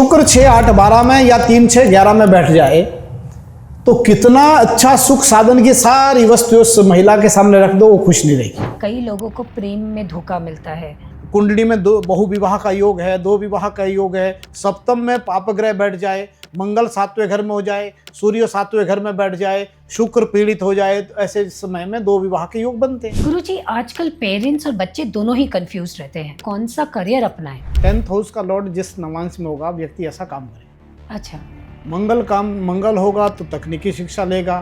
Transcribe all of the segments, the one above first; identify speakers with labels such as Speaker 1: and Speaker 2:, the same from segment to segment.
Speaker 1: शुक्र 6-8-12 में या 3-6-11 में बैठ जाए तो कितना अच्छा सुख साधन की सारी वस्तु उस महिला के सामने रख दो, वो खुश नहीं रहेगी।
Speaker 2: कई लोगों को प्रेम में धोखा मिलता है।
Speaker 1: कुंडली में दो बहु विवाह का योग है, 2 विवाह का योग है, सप्तम में पाप ग्रह बैठ जाए, मंगल 7वें घर में हो जाए, सूर्य 7वें घर में बैठ जाए, शुक्र पीड़ित हो जाए, तो ऐसे समय में 2 विवाह के योग बनते हैं।
Speaker 2: गुरुजी, आजकल पेरेंट्स और बच्चे दोनों ही कंफ्यूज रहते हैं, कौन सा करियर अपनाएं?
Speaker 1: 10th हाउस का लॉर्ड जिस नवांश में होगा व्यक्ति ऐसा काम करे।
Speaker 2: अच्छा।
Speaker 1: मंगल होगा तो तकनीकी शिक्षा लेगा,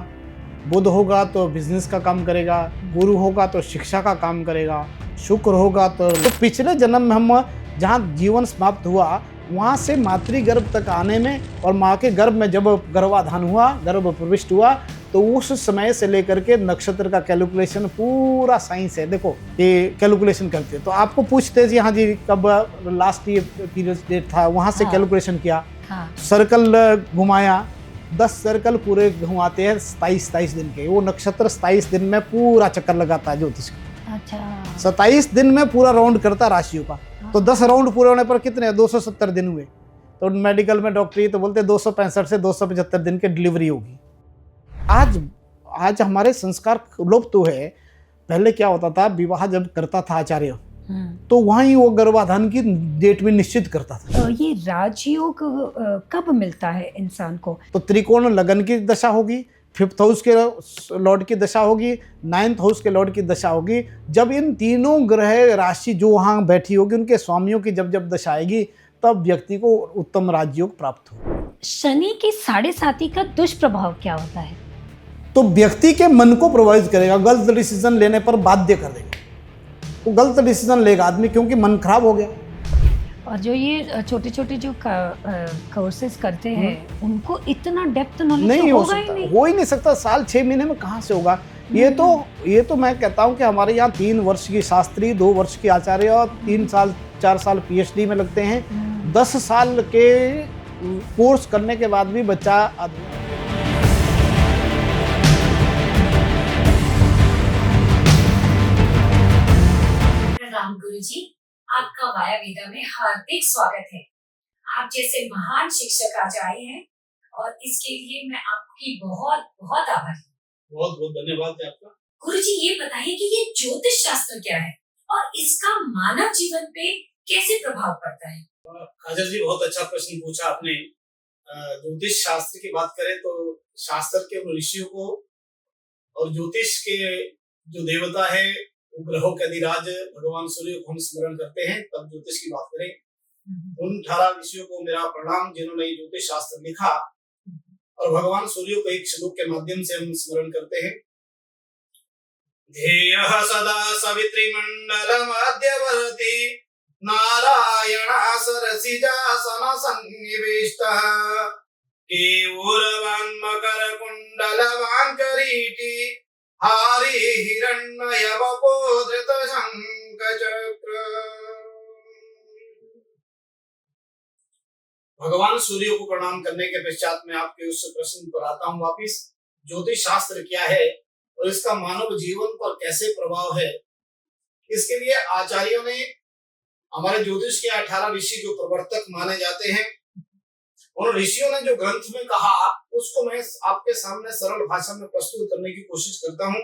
Speaker 1: बुध होगा तो बिजनेस का काम करेगा, गुरु होगा तो शिक्षा का काम करेगा, शुक्र होगा तो पिछले जन्म में हम जहाँ जीवन समाप्त हुआ वहाँ से मातृगर्भ तक आने में और माँ के गर्भ में जब गर्भाधान हुआ, गर्भ प्रविष्ट हुआ, तो उस समय से लेकर के नक्षत्र का कैलकुलेशन पूरा साइंस है। देखो ये कैलकुलेशन करते हैं तो आपको पूछते हैं जी हाँ जी कब लास्ट ये पीरियड डेट था, वहाँ से कैलकुलेशन किया, सर्कल घुमाया, 10 सर्कल पूरे घुमाते हैं 27 दिन के। वो नक्षत्र 27 दिन में पूरा चक्कर लगाता है ज्योतिष का।
Speaker 2: अच्छा।
Speaker 1: 27 दिन में पूरा राउंड करता राशियों का। तो 10 राउंड पूरे होने पर कितने 270 दिन हुए। तो मेडिकल में डॉक्टरी तो बोलते 265 से 275 दिन की डिलीवरी होगी। आज हमारे संस्कार लुप्त तो है। पहले क्या होता था, विवाह जब करता था आचार्य तो वहीं वो गर्भाधान की डेट भी निश्चित करता था।
Speaker 2: ये राजयोग कब मिलता है इंसान को?
Speaker 1: तो त्रिकोण लगन की दशा होगी, 5th हाउस के लॉर्ड की दशा होगी, 9th हाउस के लॉर्ड की दशा होगी। जब इन तीनों ग्रह राशि जो वहाँ बैठी होगी उनके स्वामियों की जब दशा आएगी तब व्यक्ति को उत्तम राजयोग प्राप्त हो।
Speaker 2: शनि के 7.5 का दुष्प्रभाव क्या होता है?
Speaker 1: तो व्यक्ति के मन को प्रभावित करेगा, गलत डिसीजन लेने पर बाध्य कर देगा। वो गलत डिसीजन लेगा आदमी क्योंकि मन खराब हो गया।
Speaker 2: और जो ये छोटे छोटे जो कोर्सेज करते हैं उनको इतना डेप्थ नॉलेज
Speaker 1: नहीं
Speaker 2: तो
Speaker 1: हो
Speaker 2: होगा
Speaker 1: सकता, हो ही नहीं सकता। साल 6 महीने में कहाँ से होगा। ये तो मैं कहता हूँ कि हमारे यहाँ 3 वर्ष की शास्त्री, 2 वर्ष की आचार्य और 3-4 साल PhD में लगते हैं। 10 साल के कोर्स करने के बाद भी बच्चा
Speaker 3: राम गुरुजी, आपका वाया वेदा में हार्दिक स्वागत है। आप जैसे महान शिक्षक आज आए हैं और इसके लिए मैं आपकी बहुत बहुत आभारी हूँ।
Speaker 4: बहुत बहुत धन्यवाद आपका।
Speaker 3: गुरुजी, ये बताइए कि ये ज्योतिष शास्त्र क्या है और इसका मानव जीवन पे कैसे प्रभाव पड़ता है?
Speaker 4: खाजर जी, बहुत अच्छा प्रश्न पूछा आपने। ज्योतिष शास्त्र की बात करें तो शास्त्र के ऋषियों को और ज्योतिष के जो देवता है ग्रहों के अधिराज भगवान सूर्य को हम स्मरण करते हैं। तब ज्योतिष की बात करें उन 18 ऋषियों को मेरा प्रणाम जिन्होंने ज्योतिष शास्त्र लिखा और भगवान सूर्य को एक श्लोक के माध्यम से हम स्मरण करते हैं। ध्येयः सदा सवित्री मंडल मध्यवर्ती नारायण सरसिजासन सन्निविष्टः केयूरवान् मकर कुंडलवान् करीटी हारी हिरण्मय वपोधृत शंख चक्र। भगवान सूर्य को प्रणाम करने के पश्चात मैं आपके उस प्रश्न पर आता हूँ वापिस। ज्योतिष शास्त्र क्या है और इसका मानव जीवन पर कैसे प्रभाव है, इसके लिए आचार्यों ने, हमारे ज्योतिष के 18 ऋषि जो प्रवर्तक माने जाते हैं, उन ऋषियों ने जो ग्रंथ में कहा उसको मैं आपके सामने सरल भाषा में प्रस्तुत करने की कोशिश करता हूँ।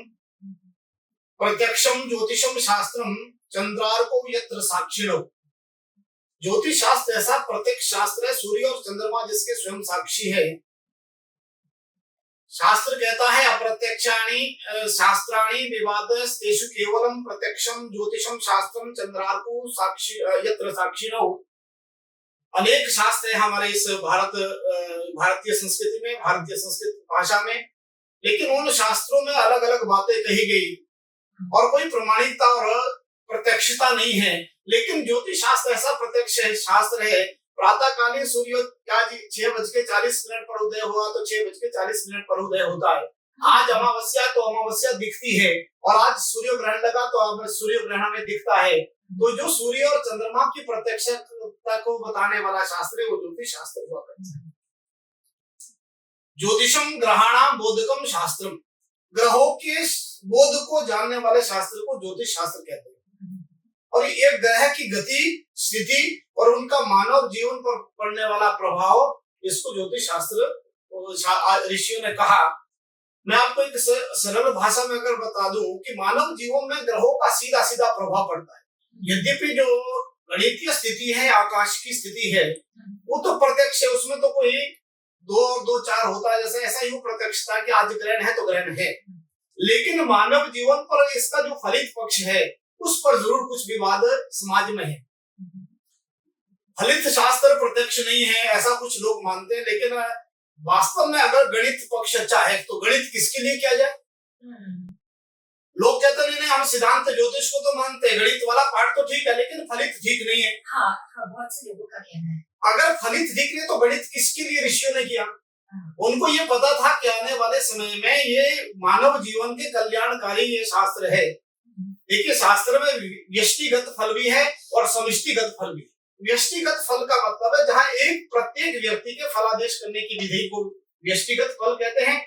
Speaker 4: प्रत्यक्षम ज्योतिषम शास्त्रम चंद्रार्को यत्र साक्षिणो। ज्योतिष शास्त्र ऐसा प्रत्यक्ष शास्त्र है, सूर्य और चंद्रमा जिसके स्वयं साक्षी है। शास्त्र कहता है अप्रत्यक्षाणि शास्त्राणि विवादस्तेषु केवलम प्रत्यक्षम ज्योतिषम शास्त्रम चंद्रार्को साक्षी यत्र साक्षिणो। अनेक शास्त्र है हमारे इस भारतीय संस्कृति में, भारतीय संस्कृत भाषा में, लेकिन उन शास्त्रों में अलग अलग बातें कही गई और कोई प्रमाणिकता और प्रत्यक्षता नहीं है। लेकिन ज्योतिष शास्त्र ऐसा प्रत्यक्ष शास्त्र है। प्रातःकालीन सूर्य 6:40 पर उदय हुआ तो 6:40 पर उदय होता है। आज अमावस्या तो अमावस्या दिखती है और आज सूर्य ग्रहण लगा तो अब सूर्य ग्रहण में दिखता है। तो जो सूर्य और चंद्रमा की प्रत्यक्षता को बताने वाला शास्त्र है वो ज्योतिष शास्त्र हुआ करता है। ज्योतिषम ग्रहाणाम बोधकम शास्त्रम। ग्रहों के बोध को जानने वाले शास्त्र को ज्योतिष शास्त्र कहते हैं। और एक ग्रह की गति, स्थिति और उनका मानव जीवन पर पड़ने वाला प्रभाव, इसको ज्योतिष शास्त्र ऋषियों ने कहा। मैं आपको एक सरल भाषा में अगर बता दूं कि मानव जीवन में ग्रहों का सीधा सीधा प्रभाव पड़ता है। यद्यपि जो गणितीय स्थिति है, आकाश की स्थिति है, वो तो प्रत्यक्ष है, उसमें तो कोई 2 और 2 4 होता है, जैसे ऐसा ही प्रत्यक्षता कि आज ग्रहण है तो ग्रहण है। लेकिन मानव जीवन पर इसका जो फलित पक्ष है, उस पर जरूर कुछ विवाद समाज में है। फलित शास्त्र प्रत्यक्ष नहीं है, ऐसा कुछ लोग मानते हैं, लेकिन वास्तव में अगर गणित पक्ष अच्छा है तो गणित किसके लिए किया जाए? लोग कहते नहीं, हम सिद्धांत ज्योतिष को तो मानते हैं, गणित वाला पार्ट तो ठीक है, लेकिन फलित ठीक नहीं है।
Speaker 3: हाँ, बहुत से लोगों का कहना है।
Speaker 4: अगर फलित ठीक नहीं तो गणित किसके लिए ऋषियों ने किया? उनको ये पता था कि आने वाले समय में ये मानव जीवन के कल्याणकारी ये शास्त्र है। देखिए, शास्त्र में व्यष्टिगत फल भी है और समष्टिगत फल भी है। व्यष्टिगत फल का मतलब है जहां एक प्रत्येक व्यक्ति के फलादेश करने की विधि को व्यष्टिगत फल कहते हैं,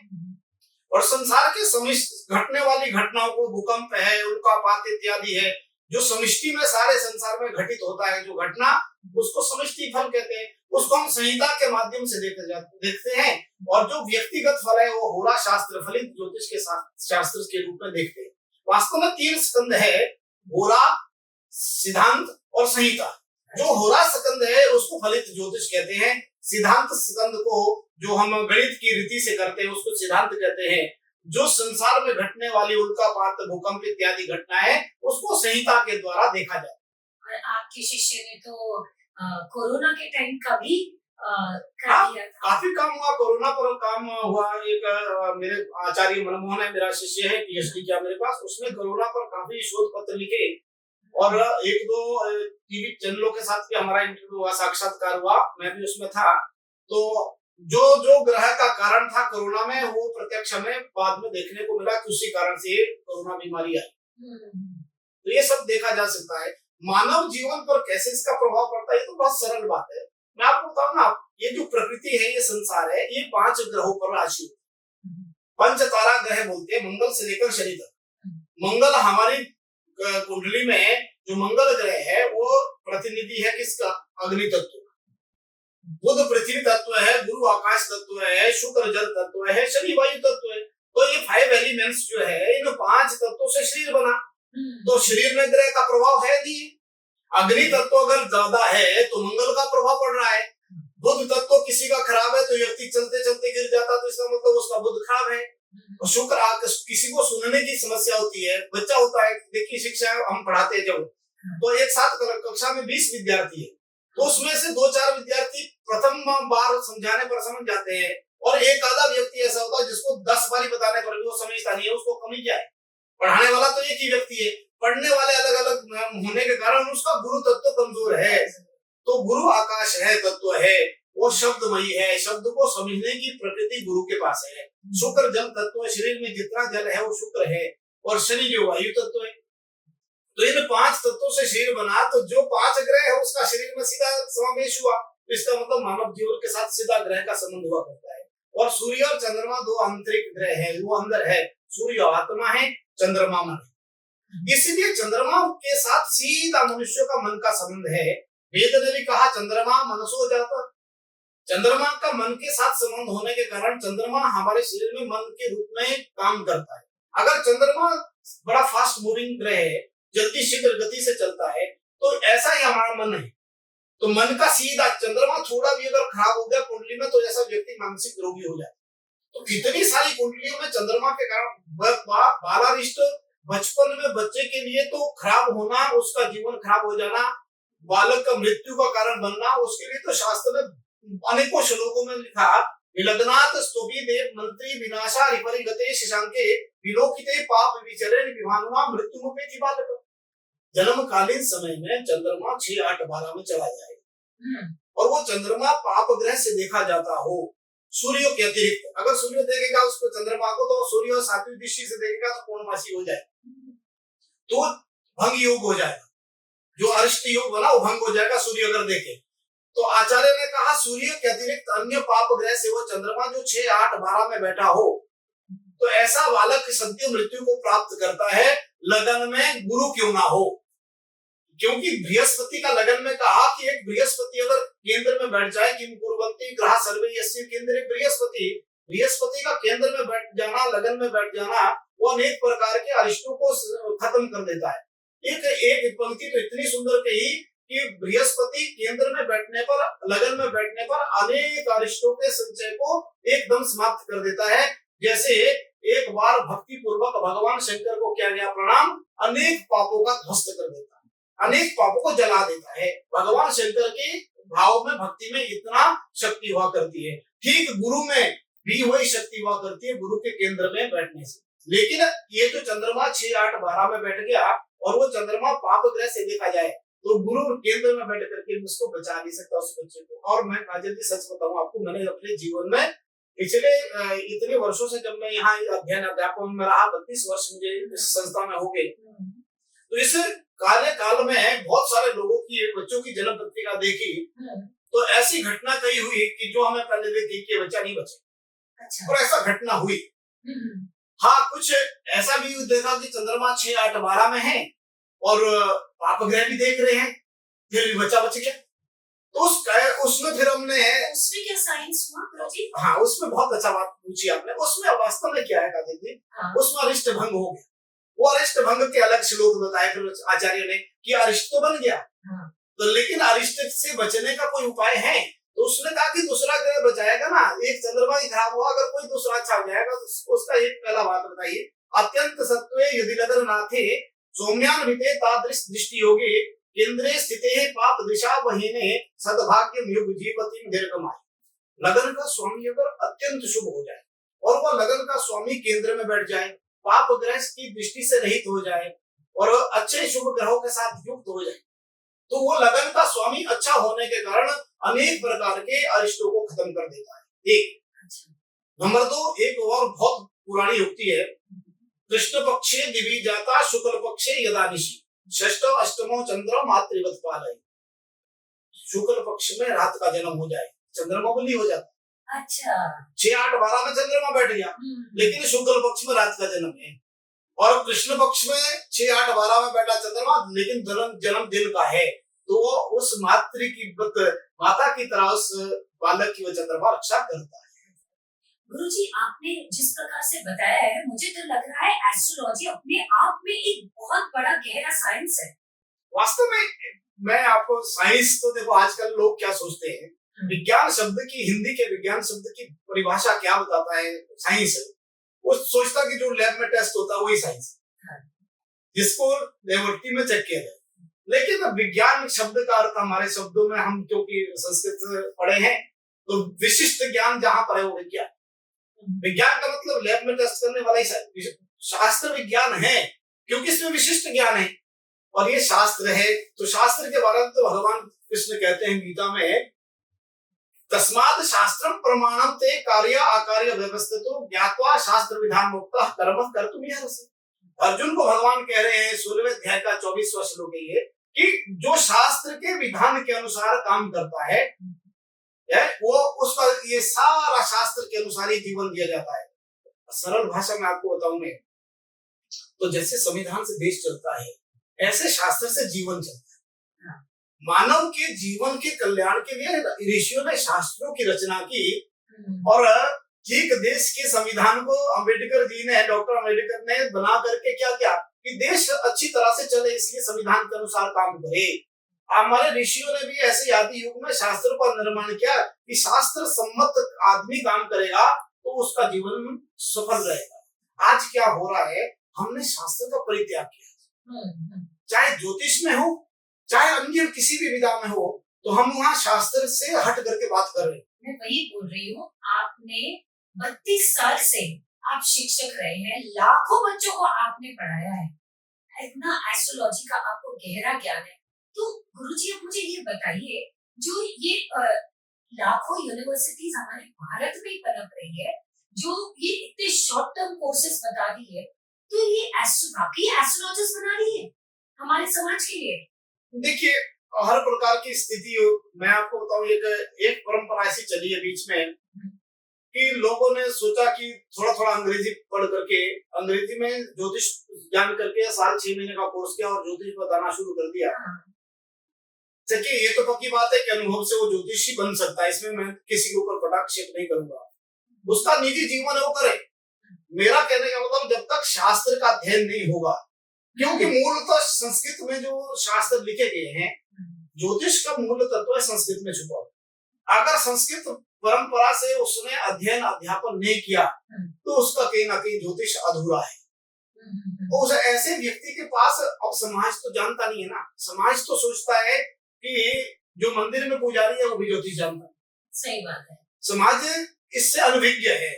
Speaker 4: और संसार के समष्टि घटने वाली घटनाओं को, भूकंप है, उल्कापात इत्यादि है, जो समष्टि में सारे संसार में घटित होता है जो घटना, उसको समष्टि फल कहते हैं। उसको हम संहिता के माध्यम से देखते हैं। और जो व्यक्तिगत फल है वो होरा शास्त्र, फलित ज्योतिष के शास्त्र के रूप में देखते हैं। वास्तव में 3 स्कंद है, होरा, सिद्धांत और संहिता। जो होरा स्कंद है उसको फलित ज्योतिष कहते हैं। सिद्धांत स्कंद को, जो हम गणित की रीति से करते हैं, उसको सिद्धांत कहते हैं। जो संसार में घटने वाली उल्कापात, भूकंप इत्यादि घटनाएं, उसको संहिता के द्वारा देखा जाए।
Speaker 3: और आपके शिष्य ने तो कोरोना के टाइम का भी कर दिया था।
Speaker 4: काफी काम हुआ, कोरोना पर काम हुआ। एक मेरे आचार्य मनमोहन है, मेरा शिष्य है, पीएचडी किया मेरे पास, उसने कोरोना पर काफी शोध पत्र लिखे और 1-2 टीवी चैनलों के साथ भी हमारा इंटरव्यू हुआ, साक्षात्कार हुआ, मैं भी उसमें था। तो जो ग्रह का कारण था कोरोना में, वो प्रत्यक्ष हमें बाद में देखने को मिला कि उसी कारण से कोरोना बीमारी आई। तो ये सब देखा जा सकता है। मानव जीवन पर कैसे इसका प्रभाव पड़ता है, ये तो बहुत सरल बात है। मैं आपको बताऊं ना, ये जो प्रकृति है, ये संसार है, ये 5 ग्रहों पर राशि, 5 तारा ग्रह बोलते हैं, मंगल से लेकर शनि तक। मंगल हमारी कुंडली में जो मंगल ग्रह है वो प्रतिनिधि है किसका? अग्नि तत्व। बुध पृथ्वी तत्व है, गुरु आकाश तत्व है, शुक्र जल तत्व है, शनि वायु तत्व है। तो ये 5 एलिमेंट्स जो है, इन 5 तत्वों से शरीर बना। तो शरीर में ग्रह का प्रभाव है नहीं। अग्नि तत्व अगर ज्यादा है तो मंगल का प्रभाव पड़ रहा है। बुध तत्व किसी का खराब है तो व्यक्ति चलते चलते गिर जाता, तो इसका मतलब उसका बुध खराब है। और शुक्र किसी को सुनने की समस्या होती है, बच्चा होता है, देखिए शिक्षा हम पढ़ाते हैं जब, तो एक साथ कक्षा में 20 विद्यार्थी है, तो उसमें से 2-4 विद्यार्थी प्रथम बार समझाने पर समझ जाते हैं, और एक आधा व्यक्ति ऐसा होता है जिसको 10 बार बताने पर भी वो समझता नहीं है। उसको कमी क्या है? पढ़ाने वाला तो एक ही व्यक्ति है, पढ़ने वाले अलग अलग होने के कारण उसका गुरु तत्व कमजोर है। तो गुरु आकाश है, तत्व है, वो शब्दमयी है, शब्द को समझने की प्रकृति गुरु के पास है। शुक्र जल तत्व, शरीर में जितना जल है वो शुक्र है, और शनि जो वायु तत्व है। तो इन 5 तत्वों से शरीर बना, तो जो 5 ग्रह है उसका शरीर में सीधा समावेश हुआ। इसका मतलब मानव जीवन के साथ सीधा ग्रह का संबंध हुआ करता है। और सूर्य और चंद्रमा 2 आंतरिक ग्रह है, वो अंदर है। सूर्य आत्मा है, चंद्रमा मन है। इसलिए चंद्रमा के साथ सीधा मनुष्य का मन का संबंध है। वेद ने भी कहा चंद्रमा मनसो जाता। चंद्रमा का मन के साथ संबंध होने के कारण चंद्रमा हमारे शरीर में मन के रूप में काम करता है। अगर चंद्रमा बड़ा फास्ट मूविंग ग्रह है, जल्दी शीघ्र गति से चलता है, तो ऐसा ही हमारा मन है। तो मन का सीधा चंद्रमा थोड़ा भी अगर खराब हो गया कुंडली में, तो ऐसा व्यक्ति मानसिक रोगी हो जाए। तो कितनी सारी कुंडलियों में चंद्रमा के कारण बालारिष्ट बचपन में बच्चे के लिए तो खराब होना, उसका जीवन खराब हो जाना, बालक का मृत्यु का कारण बनना, उसके लिए तो शास्त्र में अनेकों श्लोकों में लिखा, विलग्नात् स्तुति देव मंत्री विनाशा रिपरिगते शशांके विलोकिते पाप विचरण विभानुमा मृत्युमुपेति बालक। जन्मकालीन समय में चंद्रमा 6, 8, 12 में चला जाएगा, और वो चंद्रमा पाप ग्रह से देखा जाता हो, सूर्य के अतिरिक्त। अगर सूर्य देखेगा उसको चंद्रमा को, तो सूर्य और 7वीं दृष्टि से देखेगा तो पूर्णमासी हो जाएगा, तो भंग योग हो जाएगा। जो अरिष्ट योग बना वो भंग हो जाएगा सूर्य अगर देखे। तो आचार्य ने कहा सूर्य के अतिरिक्त अन्य पाप ग्रह से वो चंद्रमा जो 6, 8, 12 में बैठा हो, तो ऐसा बालक सद्य मृत्यु को प्राप्त करता है, लगन में गुरु क्यों ना हो। क्योंकि बृहस्पति का लगन में कहा कि एक बृहस्पति अगर केंद्र में बैठ जाए, किम कुर्वन्ति ग्रह सर्वे यस्य केंद्रे बृहस्पति, बृहस्पति का केंद्र में बैठ जाना, लगन में बैठ जाना, वो अनेक प्रकार के अरिष्टों को खत्म कर देता है। एक पंक्ति तो इतनी सुंदर कही कि बृहस्पति केंद्र में बैठने पर, लगन में बैठने पर अनेक अरिष्टों के संचय को एकदम समाप्त कर देता है। जैसे एक बार भक्ति पूर्वक भगवान शंकर को किया गया प्रणाम, अनेक पापों का ध्वस्त कर देता है, अनेक पापों को जला देता है। भगवान शंकर के भाव में, भक्ति में इतना शक्ति हुआ करती है। ठीक गुरु में भी वही शक्ति हुआ करती है, गुरु के केंद्र में बैठने से। लेकिन ये तो चंद्रमा 6, 8, 12 में बैठ गया, और वो चंद्रमा पाप ग्रह से देखा जाए तो गुरु केंद्र में बैठ करके उसको बचा नहीं सकता, उस बच्चे को। और मैं काजल जी सच बताऊं आपको, मैंने अपने जीवन में पिछले इतने वर्षों से, जब मैं यहाँ अध्ययन अध्यापन में रहा, 32 वर्ष मुझे इस संस्था में हो गए, तो इस कार्यकाल में बहुत सारे लोगों की, बच्चों की जन्म पत्रिका देखी, तो ऐसी घटना कई हुई कि जो हमें पहले देखी कि बच्चा नहीं बचे।
Speaker 3: अच्छा।
Speaker 4: और ऐसा घटना हुई। हाँ, कुछ ऐसा भी देखा कि चंद्रमा 6, 8, 12 में है और पाप ग्रह भी देख रहे हैं, फिर भी बच्चा बच गया। तो उसमें फिर हमने,
Speaker 3: उसमें क्या साइंस हुआ गुरुजी?
Speaker 4: हाँ, उसमें बहुत अच्छा बात पूछी आपने। उसमें वास्तव में क्या है काजल जी, उसमें अरिष्ट भंग हो गया। वो अरिष्ट भंग के अलग श्लोक बताए फिर आचार्य ने कि अरिष्ट तो बन गया, तो लेकिन अरिष्ट से बचने का कोई उपाय है? तो उसने कहा कि दूसरा ग्रह बचाएगा ना, एक चंद्रमा ही खराब हुआ, अगर कोई दूसरा अच्छा हो जाएगा तो उसका एक पहला बात बताइए। अत्यंत सत्वे यदि लगन नाथे सौम्यान विते तादृश दृष्टि योगे केंद्रे स्थिते पाप दिशा वहीने सद्भाग्यम युग जीवति दीर्घमायु। लगन का स्वामी अगर अत्यंत शुभ हो जाए और वह लगन का स्वामी केंद्र में बैठ जाए, पाप ग्रह की दृष्टि से रहित हो जाए और अच्छे शुभ ग्रहों के साथ युक्त हो जाए, तो वो लगन का स्वामी अच्छा होने के कारण अनेक प्रकार के अरिष्टों को खत्म कर देता है। एक नंबर 2, एक और बहुत पुरानी युक्ति है, कृष्ण पक्षे दिवी जाता शुक्ल पक्षे यदा निशि षष्ठो अष्टमो चंद्र मातृवत पालय। शुक्ल पक्ष में रात का जन्म हो जाए, चंद्रमा बलि हो जाता।
Speaker 3: अच्छा।
Speaker 4: 6, 8, 12 में चंद्रमा बैठ गया, लेकिन शुक्ल पक्ष में रात का जन्म है। और कृष्ण पक्ष में 6, 8, 12 में बैठा चंद्रमा, लेकिन जन्म दिन का है, तो वो उस मातृ की माता की तरह उस बालक की वो चंद्रमा रक्षा करता है।
Speaker 3: गुरुजी, आपने जिस प्रकार से बताया है, मुझे तो लग रहा है एस्ट्रोलॉजी अपने आप में एक बहुत बड़ा गहरा साइंस है।
Speaker 4: वास्तव में मैं आपको साइंस तो देखो, आजकल लोग क्या सोचते हैं, विज्ञान शब्द की, हिंदी के विज्ञान शब्द की परिभाषा क्या बताता है, साइंस है। वो सोचता कि जो लैब में टेस्ट होता है वही साइंस, जिसको लेबोरेटरी में चेक किया जाए। लेकिन विज्ञान शब्द का अर्थ हमारे शब्दों में, हम क्योंकि संस्कृत पढ़े हैं, तो विशिष्ट ज्ञान जहां पर है वो विज्ञान। विज्ञान का मतलब लैब में टेस्ट करने वाला ही शास्त्र विज्ञान है, क्योंकि इसमें विशिष्ट ज्ञान है और ये शास्त्र है। तो शास्त्र के बारे में तो भगवान कृष्ण कहते हैं गीता में, तस्माद शास्त्रम प्रमाणम ते कार्य अकार्य व्यवस्थितो ज्ञात्वा शास्त्र विधान मुक्तः कर्म कर्तुमिहार्हसि। अर्जुन को भगवान कह रहे हैं 16वें अध्याय का 24वां श्लोक है ये, कि जो शास्त्र के विधान के अनुसार काम करता है, वो उसका ये सारा शास्त्र के अनुसार ही जीवन दिया जाता है। सरल भाषा में आपको बताऊं मैं, तो जैसे संविधान से देश चलता है, ऐसे शास्त्र से जीवन चलता है। मानव के जीवन के कल्याण के लिए ऋषियों ने शास्त्रों की रचना की, और ठीक देश के संविधान को अम्बेडकर जी ने, डॉक्टर अम्बेडकर ने बना करके क्या किया कि देश अच्छी तरह से चले, इसलिए संविधान के अनुसार काम करे। हमारे ऋषियों ने भी ऐसे आदि युग में शास्त्र का निर्माण किया कि शास्त्र सम्मत आदमी काम करेगा तो उसका जीवन सफल रहेगा। आज क्या हो रहा है, हमने शास्त्र का परित्याग किया, चाहे ज्योतिष में हो, चाहे अन्य किसी भी विधा में हो, तो हम वहाँ शास्त्र से हट करके बात कर रहे हैं।
Speaker 3: मैं वही बोल रही हूँ, आपने 32 साल से आप शिक्षक रहे हैं, लाखों बच्चों को आपने पढ़ाया है, इतना एस्ट्रोलॉजी का आपको गहरा ज्ञान है। तो गुरुजी, आप मुझे ये बताइए, जो ये लाखों यूनिवर्सिटीज हमारे भारत में पनप रही है, जो ये इतने शॉर्ट टर्म कोर्सेज बता रही है, तो ये बाकी एस्ट्रोलॉजर्स बना रही है हमारे समाज के लिए।
Speaker 4: देखिए, हर प्रकार की स्थिति, मैं आपको बताऊं, एक परंपरा ऐसी चली है बीच में कि लोगों ने सोचा कि थोड़ा थोड़ा अंग्रेजी पढ़ करके, अंग्रेजी में ज्योतिष ज्ञान करके साल 6 महीने का कोर्स किया और ज्योतिष बताना शुरू कर दिया।
Speaker 3: हाँ।
Speaker 4: देखिए ये तो पक्की बात है कि अनुभव से वो ज्योतिषी बन सकता है, इसमें मैं किसी के ऊपर कटाक्षेप नहीं करूंगा, उसका निजी जीवन है वो करे। मेरा कहने का मतलब जब तक शास्त्र का अध्ययन नहीं होगा, क्योंकि मूलतः संस्कृत में जो शास्त्र लिखे गए हैं, ज्योतिष का मूल तत्व है संस्कृत में छुपा हुआ। अगर संस्कृत परंपरा से उसने अध्ययन अध्यापन नहीं किया तो उसका कहीं ना कहीं ज्योतिष अधूरा है। तो उस ऐसे व्यक्ति के पास अब समाज तो जानता नहीं है ना, समाज तो सोचता है कि जो मंदिर में पुजारी है वो भी ज्योतिष जानता है।
Speaker 3: सही बात है।
Speaker 4: समाज इससे अनभिज्ञ है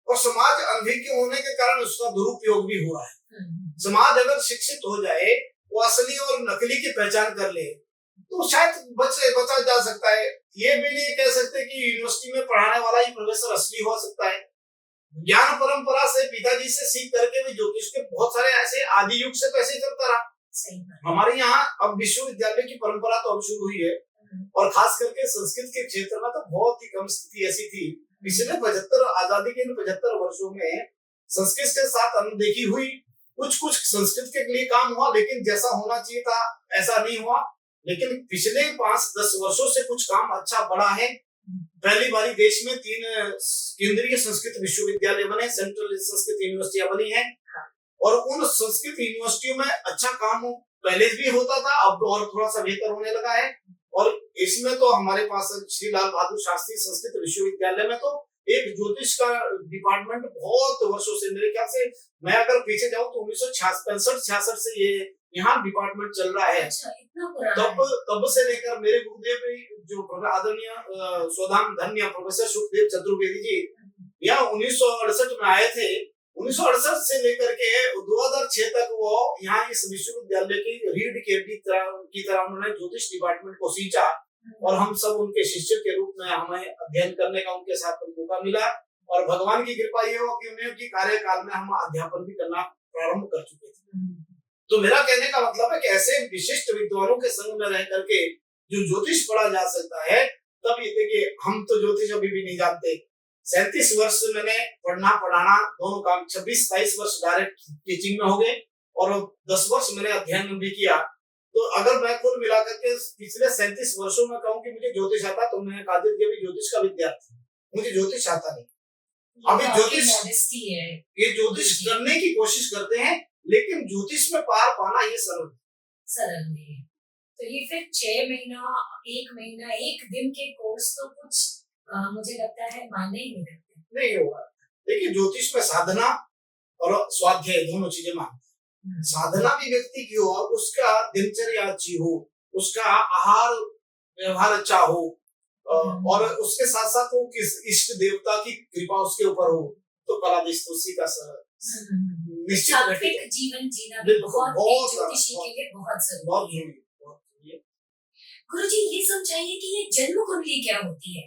Speaker 4: और समाज अनभिज्ञ होने के कारण उसका दुरुपयोग भी हो रहा है। समाज अगर शिक्षित हो जाए, वो असली और नकली की पहचान कर ले तो शायद बचा जा सकता है। ये भी नहीं कह सकते कि यूनिवर्सिटी में पढ़ाने वाला ही प्रोफेसर असली हो सकता है। ज्ञान परंपरा से पिताजी से सीख करके भी ज्योतिष के बहुत सारे ऐसे आदि युग से पैसे चलता रहा। हमारे यहाँ अब विश्वविद्यालय की परंपरा तो अब शुरू हुई है और खास करके संस्कृत के क्षेत्र में तो बहुत ही कम स्थिति ऐसी थी। पिछले 75 आजादी के इन 75 वर्षों में संस्कृत के साथ अनदेखी हुई। कुछ संस्कृत के लिए काम हुआ, लेकिन जैसा होना चाहिए था ऐसा नहीं हुआ। लेकिन पिछले 5-10 वर्षों से कुछ काम अच्छा बड़ा है। पहली बारी देश में 3 केंद्रीय संस्कृत विश्वविद्यालय बने, सेंट्रल संस्कृत यूनिवर्सिटियां बनी है और उन संस्कृत यूनिवर्सिटियों में अच्छा काम पहले भी होता था, अब और थोड़ा सा बेहतर होने लगा है। और इसमें तो हमारे पास श्री लाल बहादुर शास्त्री संस्कृत विश्वविद्यालय में तो एक ज्योतिष का डिपार्टमेंट बहुत वर्षों से, मेरे ख्याल से मैं अगर पीछे जाऊं तो 1965-66 से ये यहाँ डिपार्टमेंट चल रहा है।
Speaker 3: अच्छा, इतना पुराना
Speaker 4: तब से लेकर मेरे गुरुदेव जो आदरणीय स्वधाम धन्य प्रोफेसर सुखदेव चतुर्वेदी जी यहाँ 1968 में आए थे। 1968 से लेकर के 2006 तक वो यहाँ इस विश्वविद्यालय की रीढ़ की तरह उन्होंने ज्योतिष डिपार्टमेंट को सींचा और हम सब उनके शिष्य के रूप में हमें अध्ययन करने का उनके साथ मौका मिला। और भगवान की कृपा ये हो कि उन्हें की कार्यकाल में हम अध्यापन भी करना प्रारंभ कर चुके थे। तो मेरा कहने का मतलब है कि ऐसे विशिष्ट विद्वानों के संग में रह करके जो ज्योतिष पढ़ा जा सकता है, तब ये देखिए हम तो ज्योतिष अभी भी नहीं जानते। 37 वर्ष मैंने पढ़ना पढ़ाना दोनों काम, 26-27 वर्ष डायरेक्ट टीचिंग में हो गए और 10 वर्ष मैंने अध्ययन भी किया। तो अगर मैं कुल मिलाकर के पिछले 37 वर्षों में कहूँ कि मुझे ज्योतिष आता, तो मैं कादिर जी भी ज्योतिष का विद्यार्थी, मुझे ज्योतिष आता नहीं। अभी ज्योतिष
Speaker 3: है,
Speaker 4: ये ज्योतिष करने की कोशिश करते हैं, लेकिन ज्योतिष में पार पाना ये सरल
Speaker 3: नहीं है। तो ये फिर 6 महीना, 1 महीना, 1 दिन के कोर्स तो कुछ मुझे लगता है मायने ही नहीं रखते।
Speaker 4: नहीं होगा। देखिए ज्योतिष में साधना और स्वाध्याय दोनों चीजें मांगते हैं। साधना भी व्यक्ति की हो, उसका दिनचर्या अच्छी हो, उसका आहार व्यवहार अच्छा हो और उसके साथ साथ वो किस इष्ट देवता की कृपा उसके ऊपर हो, तो कलादिस्तुति का निश्चित
Speaker 3: जीवन जीना भी बहुत ज्योतिषी के लिए बहुत जरूरी है। गुरुजी ये समझाइए कि ये जन्म कुंडली क्या होती है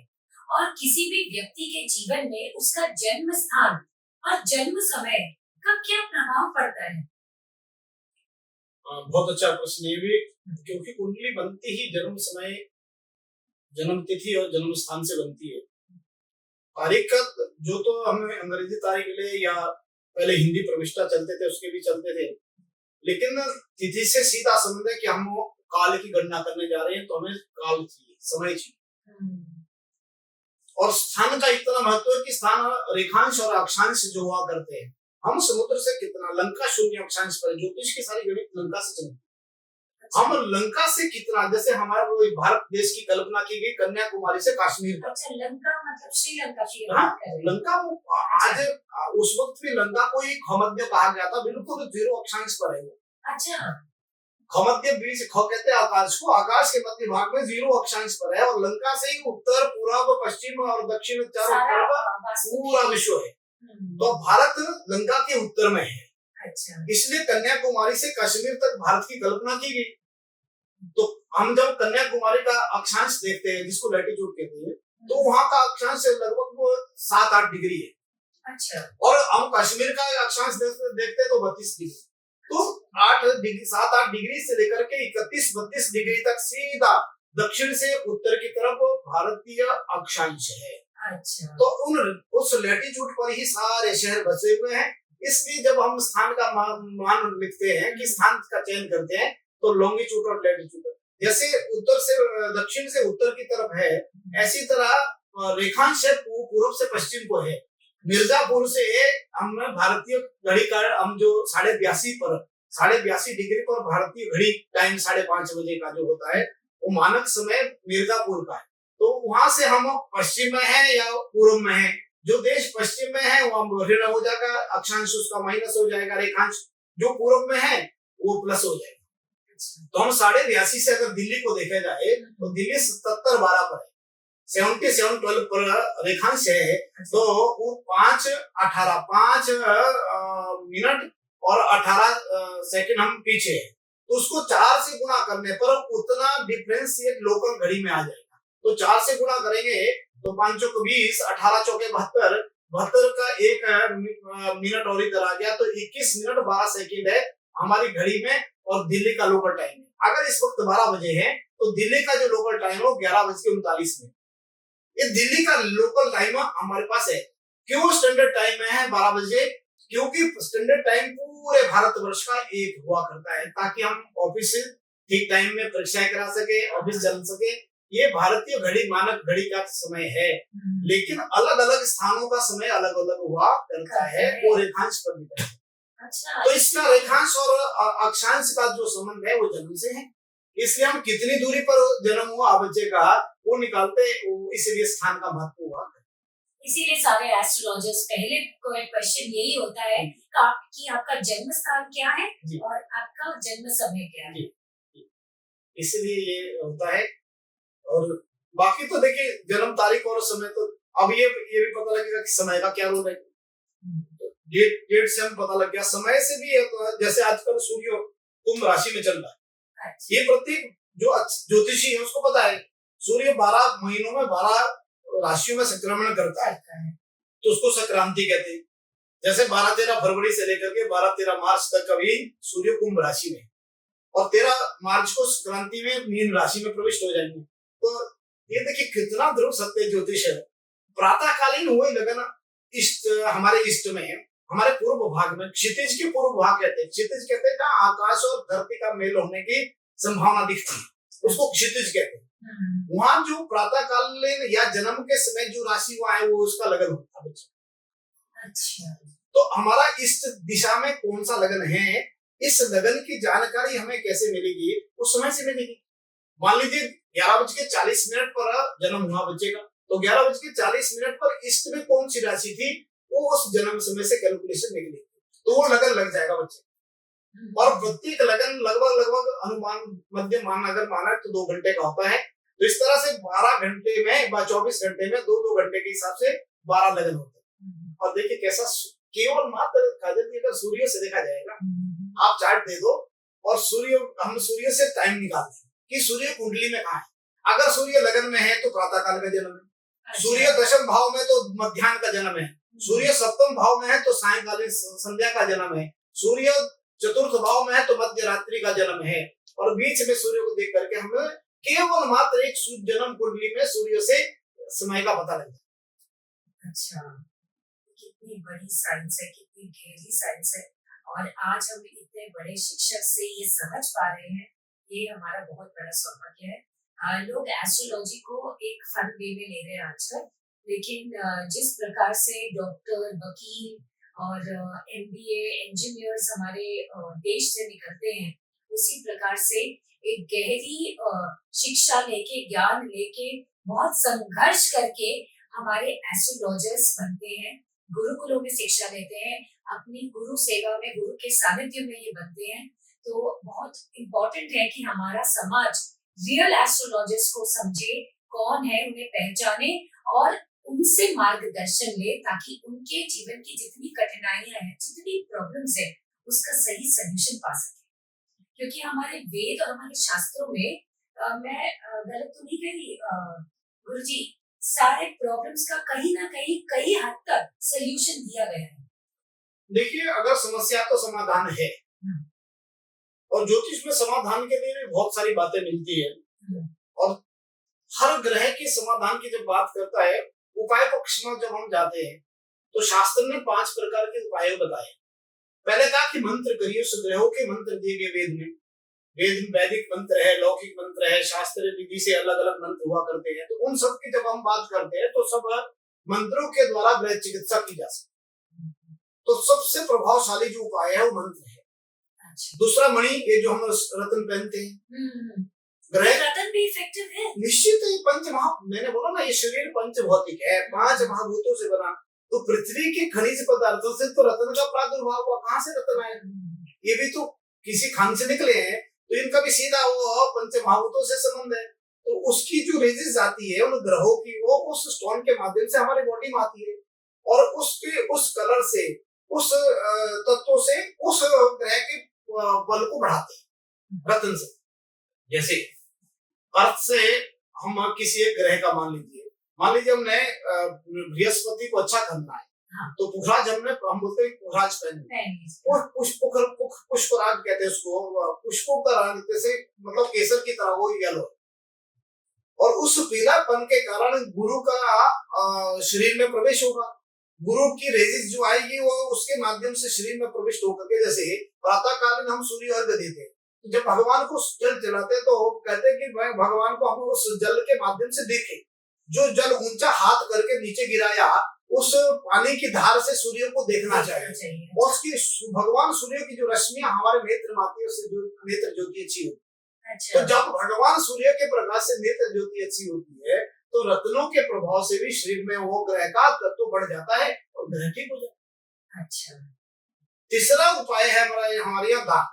Speaker 3: और किसी भी व्यक्ति के जीवन में उसका जन्म स्थान और जन्म समय का क्या प्रभाव पड़ता है?
Speaker 4: बहुत अच्छा प्रश्न है भी, क्योंकि कुंडली बनती ही जन्म समय, जन्म तिथि और जन्म स्थान से बनती है। तारीख का जो तो हमें अंग्रेजी तारीख ले या पहले हिंदी प्रविष्टा चलते थे उसके भी चलते थे, लेकिन तिथि से सीधा संबंध है कि हम काल की गणना करने जा रहे हैं तो हमें काल चाहिए, समय चाहिए। और स्थान का इतना महत्व है कि स्थान रेखांश और अक्षांश जो हुआ करते हैं, हम समुद्र से कितना, लंका 0 अक्षांश पर, ज्योतिष की सारी गणित लंका से चलती है। हम लंका से कितना, जैसे हमारे भारत देश की कल्पना की गई कन्याकुमारी से कश्मीर तक।
Speaker 3: अच्छा, लंका मतलब श्रीलंका की
Speaker 4: बात कर रहे हैं। लंका आज उस वक्त भी लंका को ही खमद्य कहा गया था, बिल्कुल 0 अक्षांश पर है।
Speaker 3: अच्छा,
Speaker 4: खमद्य बीच ख कहते हैं आकाश को, आकाश के मध्य भाग में 0 अक्षांश पर है और लंका से ही उत्तर, पूर्व, पश्चिम और दक्षिण चारों तरफ पूरा विश्व है। तो भारत लंका के उत्तर में है।
Speaker 3: अच्छा,
Speaker 4: इसलिए कन्याकुमारी से कश्मीर तक भारत की कल्पना की गई। तो हम जब कन्याकुमारी का अक्षांश देखते हैं, जिसको लैटिट्यूड कहते हैं, तो वहां का अक्षांश लगभग 7-8 डिग्री है।
Speaker 3: अच्छा,
Speaker 4: और हम कश्मीर का अक्षांश देखते हैं तो 32 डिग्री। तो 7-8 डिग्री से लेकर के 31-32 डिग्री तक सीधा दक्षिण से उत्तर की तरफ भारतीय अक्षांश है।
Speaker 3: अच्छा,
Speaker 4: तो उस लैटिट्यूड पर ही सारे शहर बसे हुए हैं। इसलिए जब हम स्थान का मान लिखते हैं कि स्थान का चयन करते हैं तो लॉन्गिट्यूड और लैटिट्यूड, जैसे उत्तर से दक्षिण से उत्तर की तरफ है, ऐसी तरह रेखांश है पूर्व से पश्चिम को है। मिर्जापुर से हम भारतीय घड़ी का हम जो 82.82 डिग्री पर भारतीय घड़ी टाइम 5:30 बजे का जो होता है वो मानक समय मिर्जापुर का है। तो वहां से हम पश्चिम में है या पूर्व में है, जो देश पश्चिम में है वो ऋण हो जाएगा, अक्षांश उसका माइनस हो जाएगा, रेखांश जो पूर्व में है वो प्लस हो जाएगा। तो हम 82.5 से अगर दिल्ली को देखा जाए तो दिल्ली 77:12 पर है, 77:12 पर रेखांश है, तो वो 5 मिनट और 18 सेकंड हम पीछे है। तो उसको 4 से गुणा करने पर उतना डिफरेंस ये लोकल घड़ी में आ जाएगा। तो 4 से गुणा करेंगे तो 5 चौक 20, 18 चौके 72, 72 का 1 मिनट और इधर आ गया, तो 21 मिनट 12 सेकंड है हमारी घड़ी में और दिल्ली का लोकल टाइम है। अगर इस वक्त 12 बजे है तो दिल्ली का जो लोकल टाइम है वो 11:39। ये दिल्ली का लोकल टाइम हमारे पास है। क्यों स्टैंडर्ड टाइम में है 12 बजे? क्योंकि स्टैंडर्ड टाइम पूरे भारतवर्ष का एक हुआ करता है, ताकि हम ऑफिस ठीक टाइम में परीक्षाएं करा सके, ऑफिस चल सके। ये भारतीय घड़ी मानक घड़ी का समय है, लेकिन अलग अलग स्थानों का समय अलग अलग हुआ करता है, वो रेखांश पर निर्भर है।
Speaker 3: अच्छा,
Speaker 4: तो इसका रेखांश और अक्षांश का जो संबंध है वो जन्म से है, इसलिए हम कितनी दूरी पर जन्म हुआ बच्चे का वो निकालते, इसलिए स्थान का महत्व हुआ।
Speaker 3: इसीलिए सारे एस्ट्रोलॉजर्स पहले क्वेश्चन यही होता है कि आपका जन्म स्थान क्या है और आपका जन्म समय क्या है।
Speaker 4: इसलिए ये होता है। और बाकी तो देखिए जन्म तारीख और समय तो अब ये भी पता लगेगा कि समय का क्या रोल है। डेट से हम पता लग गया, समय से भी है। जैसे आजकल सूर्य कुंभ राशि में चल रहा है, ये प्रत्येक जो ज्योतिषी है उसको पता है सूर्य 12 महीनों में 12 राशियों में संक्रमण करता है, तो उसको संक्रांति कहते हैं। जैसे 12-13 फरवरी से लेकर के 12-13 मार्च तक कभी सूर्य कुंभ राशि में और 13 मार्च को संक्रांति में मीन राशि में प्रविष्ट हो जाएंगे। तो ये देखिए कितना ध्रुव सत्य ज्योतिष है। प्रातःकालीन हुए लगन इष्ट हमारे इष्ट में है, हमारे पूर्व भाग में क्षितिज के पूर्व भाग कहते हैं। क्षितिज कहते हैं जहाँ आकाश और धरती का मेल होने की संभावना दिखती है, उसको क्षितिज कहते हैं। वहां जो प्रातःकालीन या जन्म के समय जो राशि हुआ है वो उसका लगन होता है।
Speaker 3: अच्छा,
Speaker 4: तो हमारा इष्ट दिशा में कौन सा लगन है, इस लगन की जानकारी हमें कैसे मिलेगी? उस समय से मिलेगी। मान लीजिए 11:40 पर जन्म हुआ बच्चे का, तो 11:40 पर इष्ट में कौन सी राशि थी वो उस जन्म समय से कैलकुलेशन निकलेगी, तो वो लगन लग जाएगा बच्चे। और प्रत्येक लगन लगभग अनुमान मध्य मान अगर माना तो 2 घंटे का होता है। तो इस तरह से 12 घंटे में 24 घंटे में 2-2 घंटे के हिसाब से 12 लगन होते हैं। और देखिए कैसा केवल मात्र काजल जी अगर सूर्य से देखा जाएगा, आप चार्ट दे दो और हम सूर्य से टाइम निकालते हैं कि सूर्य कुंडली में कहाँ है। अगर सूर्य लगन में है तो प्रातःकाल का जन्म है, सूर्य दशम भाव में तो मध्याह्न का जन्म है, सूर्य सप्तम भाव में है तो सायंकालीन संध्या का जन्म है, सूर्य चतुर्थ भाव में है तो मध्य रात्रि का जन्म है। और बीच में सूर्य को देख करके हमें केवल मात्र एक जन्म कुंडली में सूर्य से समय का पता लगता है।
Speaker 3: अच्छा, कितनी बड़ी साइंस है, कितनी गहरी साइंस है। और आज हम इतने बड़े शिक्षक से ये समझ पा रहे हैं, ये हमारा बहुत बड़ा सौभाग्य है। लोग एस्ट्रोलॉजी को एक फन वे में ले रहे हैं आजकल, लेकिन जिस प्रकार से डॉक्टर, वकील और MBA इंजीनियर्स हमारे देश से निकलते हैं, उसी प्रकार से एक गहरी शिक्षा लेके, ज्ञान लेके, बहुत संघर्ष करके हमारे एस्ट्रोलॉजर्स बनते हैं, गुरुकुलों में शिक्षा लेते हैं, अपनी गुरु सेवा में, गुरु के सानिध्य में ये बनते हैं। तो बहुत इम्पोर्टेंट है कि हमारा समाज रियल एस्ट्रोलॉजर्स को समझे, कौन है, उन्हें पहचाने और उनसे मार्गदर्शन ले, ताकि उनके जीवन की जितनी कठिनाइयां हैं, जितनी प्रॉब्लम्स है, उसका सही सलूशन पा सके। क्योंकि हमारे वेद और हमारे शास्त्रों में मैं गलत तो नहीं कह रही गुरुजी, सारे प्रॉब्लम्स का कहीं ना कहीं कई हद तक सलूशन दिया गया है।
Speaker 4: देखिए अगर समस्या तो समाधान है, और ज्योतिष में समाधान के लिए बहुत सारी बातें मिलती है। और हर ग्रह के समाधान की जब बात करता है, उपाय पक्ष में जब हम जाते हैं तो शास्त्र ने 5 प्रकार के उपाय बताए। पहले कहा कि मंत्र करिए, उस ग्रहों के मंत्र दिए गए वेद में। वेद में वैदिक मंत्र है, लौकिक मंत्र है, शास्त्र विधि से अलग अलग मंत्र हुआ करते हैं। तो उन सब की जब हम बात करते हैं तो सब मंत्रों के द्वारा ग्रह चिकित्सा की जा सकती है। तो सबसे प्रभावशाली जो उपाय है वो मंत्र है।
Speaker 3: अच्छा।
Speaker 4: दूसरा मणि, ये जो हम रत्न पहनते हैं, ग्रह
Speaker 3: रतन भी इफेक्टिव है।
Speaker 4: निश्चित ही मैंने बोला ना, ये शरीर पंच भौतिक है, 5 महाभूतों से बना। तो पृथ्वी के खनिज पदार्थों से तो रत्न का प्रादुर्भाव हुआ। कहाँ से रत्न आए? ये भी तो किसी खान से निकले हैं, तो इनका भी सीधा वो पंच महाभूतों से संबंध है। तो उसकी जो रेजिस आती है उन ग्रहों की, वो उस स्टोन के माध्यम से हमारे बॉडी में आती है, और उसके उस कलर से, उस तत्वों से उस ग्रह के बल को बढ़ाते हैं रत्न से। जैसे अर्थ से हम किसी एक ग्रह का मान लीजिए हमने बृहस्पति को अच्छा करना है,
Speaker 3: हाँ।
Speaker 4: तो पुखराज हम बोलते हैं पुखराज पहन, पुष्पराग कहते हैं उसको, पुष्पों का रंग जैसे मतलब केसर की तरह वो येलो, और उस पीलापन के कारण गुरु का शरीर में प्रवेश होगा। गुरु की रेजिस जो आएगी वो उसके माध्यम से शरीर में प्रविष्ट होकर के, जैसे प्रातः कालीन हम सूर्य अर्घ देते हैं, जब भगवान को जल चढ़ाते हैं तो कहते हैं कि भगवान को हम उस जल के माध्यम से देखें। जो जल ऊंचा हाथ करके नीचे गिराया, उस पानी की धार से सूर्य को देखना चाहिए, और उसकी भगवान सूर्य की जो रश्मियां हमारे नेत्र में आती है उससे जो नेत्र ज्योति अच्छी होती है।
Speaker 3: अच्छा।
Speaker 4: तो जब भगवान सूर्य के प्रकाश से नेत्र ज्योति अच्छी होती है तो रत्नों के प्रभाव से भी शरीर में वो ग्रह का तत्व बढ़ जाता है और ग्रह ठीक हो जाता है।
Speaker 3: अच्छा।
Speaker 4: तीसरा उपाय है हमारे यहाँ दान।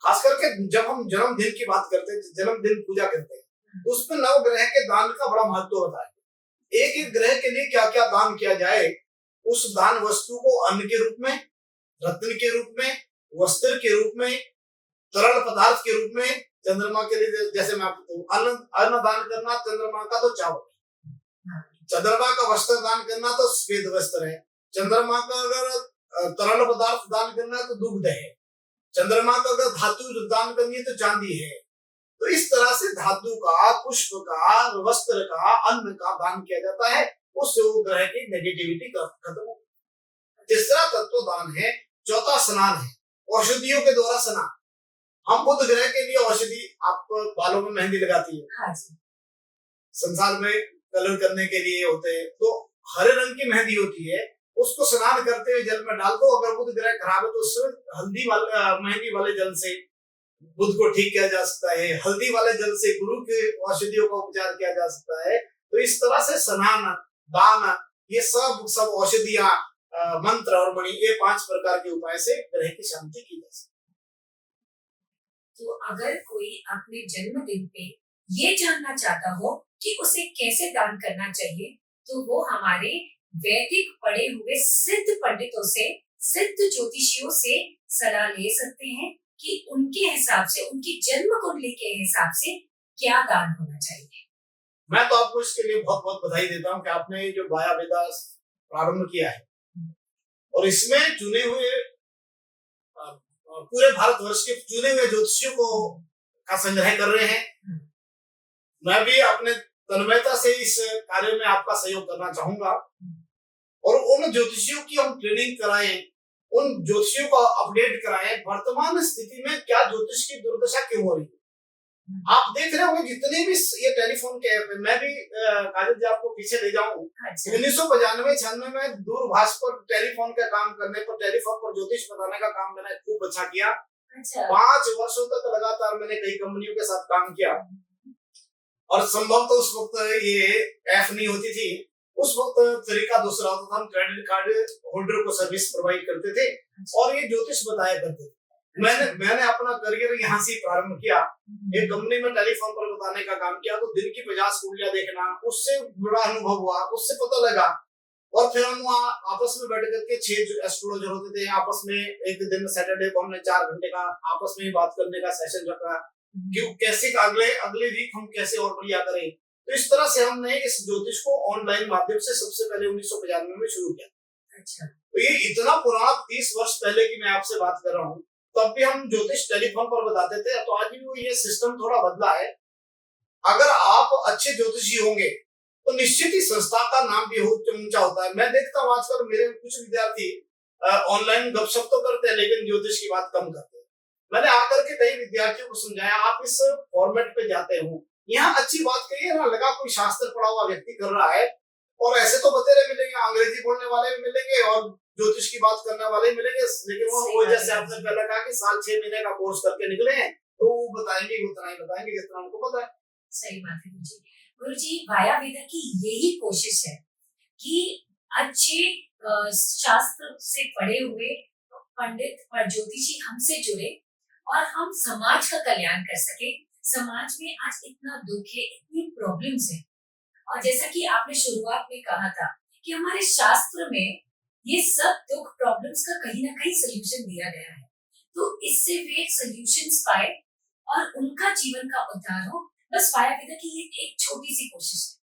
Speaker 4: खास करके जब हम जन्मदिन की बात करते हैं, जन्मदिन पूजा करते हैं, तो उसमें नव ग्रह के दान का बड़ा महत्व होता है। एक एक ग्रह के लिए क्या क्या दान किया जाए, उस दान वस्तु को अन्न के रूप में, रत्न के रूप में, वस्त्र के रूप में, तरल पदार्थ के रूप में। चंद्रमा के लिए जैसे मैं आपको अन्न दान करना, चंद्रमा का तो चावल, चंद्रमा का वस्त्र दान करना तो श्वेत वस्त्र है, चंद्रमा का अगर तरल पदार्थ दान करना तो दुग्ध है, चंद्रमा का अगर धातु दान करनी है तो चांदी है। तो इस तरह से धातु का, पुष्प का, वस्त्र का, अन्न का दान किया जाता है, उससे वो ग्रह की नेगेटिविटी खत्म हो। तीसरा तत्व दान है। चौथा स्नान है, औषधियों के द्वारा स्नान। हम बुध ग्रह के लिए औषधि, आप बालों में मेहंदी लगाती है,
Speaker 3: हाँ जी।
Speaker 4: संसार में कलर करने के लिए होते हैं, तो हरे रंग की मेहंदी होती है, उसको स्नान करते हुए जल में डाल दो। अगर बुध ग्रह खराब है तो उससे मेहंदी वाले जल से बुध को ठीक किया जा सकता है, हल्दी वाले जल से गुरु के औषधियों का उपचार किया जा सकता है। तो इस तरह से स्नान, दान, ये सब औषधियां, मंत्र और मणि, ये 5 प्रकार के उपाय से ग्रह की शांति की जा सकती है।
Speaker 3: तो अगर कोई अपने जन्मदिन पे ये जानना चाहता हो कि उसे कैसे दान करना चाहिए, तो वो हमारे वैदिक पढ़े हुए सिद्ध पंडितों से, सिद्ध ज्योतिषियों से सलाह ले सकते हैं कि उनके हिसाब से, उनकी जन्म कुंडली के हिसाब से क्या दान होना चाहिए।
Speaker 4: मैं तो आपको इसके लिए बहुत बहुत बधाई देता हूँ कि आपने जो वाया वेदा प्रारंभ किया है, और इसमें चुने हुए पूरे भारतवर्ष के चुने हुए ज्योतिषियों को का संग्रह कर रहे हैं। मैं भी अपने तन्मयता से इस कार्य में आपका सहयोग करना चाहूंगा, और उन ज्योतिषियों की हम ट्रेनिंग कराएं, उन ज्योतिषियों को अपडेट कराएं, वर्तमान स्थिति में क्या ज्योतिष की दुर्दशा क्यों हो रही है। आप देख रहे होंगे जितने भी ये टेलीफोन के ऐप है, मैं भी काजल जी आपको पीछे ले जाऊं, 1995-96 में दूरभाष पर टेलीफोन का काम करने पर, टेलीफोन पर ज्योतिष बताने का काम मैंने खूब अच्छा किया। 5 वर्षों तक लगातार मैंने कई कंपनियों के साथ काम किया, और संभव तो उस वक्त ये ऐप नहीं होती थी, उस वक्त तरीका दूसरा होता था। हम क्रेडिट कार्ड होल्डर को सर्विस प्रोवाइड करते थे और ये ज्योतिष बताया करते थे। मैंने अपना करियर यहाँ से प्रारंभ किया। एक कंपनी में टेलीफोन पर बताने का काम किया, तो दिन की 50 कुंडलियां देखना, उससे बड़ा अनुभव हुआ, उससे पता लगा। और फिर हम वहाँ आपस में बैठ करके 6 एस्ट्रोलॉजर होते थे, आपस में एक दिन सैटरडे को हमने 4 घंटे का आपस में बात करने का सेशन रखा, क्यों कैसे अगले वीक हम कैसे और बढ़िया करें। तो इस तरह से हमने इस ज्योतिष को ऑनलाइन माध्यम से सबसे पहले 1995 में शुरू किया।
Speaker 3: अच्छा।
Speaker 4: तो ये इतना पुराना 30 वर्ष पहले की मैं आपसे बात कर रहा हूँ, तब भी हम ज्योतिष टेलीफोन पर बताते थे। तो आज भी वो ये सिस्टम थोड़ा बदला है। अगर आप अच्छे ज्योतिषी होंगे तो निश्चित ही संस्था का नाम भी ऊंचा होता है। मैं देखता हूँ आजकल मेरे कुछ विद्यार्थी ऑनलाइन गपशप तो करते हैं लेकिन ज्योतिष की बात कम करते हैं। मैंने आकर के कई विद्यार्थियों को समझाया, आप इस फॉर्मेट पे जाते हो, यहाँ अच्छी बात कही है ना, लगा कोई शास्त्र पढ़ा हुआ व्यक्ति कर रहा है और ऐसे तो बतेरे मिलेंगे, अंग्रेजी बोलने वाले भी मिलेंगे और ज्योतिष की बात करने वाले भी मिलेंगे, लेकिन वो जैसे आपने पहले कहा कि साल 6 महीने का कोर्स करके निकले हैं तो वो बताएंगे उतना ही बताएंगे जितना उनको पता है।
Speaker 3: सही बात है गुरुजी। गुरुजी, वाया वेदा की यही कोशिश है कि अच्छे शास्त्र से पढ़े हुए पंडित और ज्योतिषी हमसे जुड़े और हम समाज का कल्याण कर सके। समाज में आज इतना दुख है, इतनी प्रॉब्लम्स है, और जैसा कि आपने शुरुआत में कहा था कि हमारे शास्त्र में ये सब दुख प्रॉब्लम्स का कहीं ना कहीं सोल्यूशन दिया गया है, तो इससे वे सोल्यूशंस पाए और उनका जीवन का उद्धार हो। बस वाया वेदा की ये एक छोटी सी कोशिश है।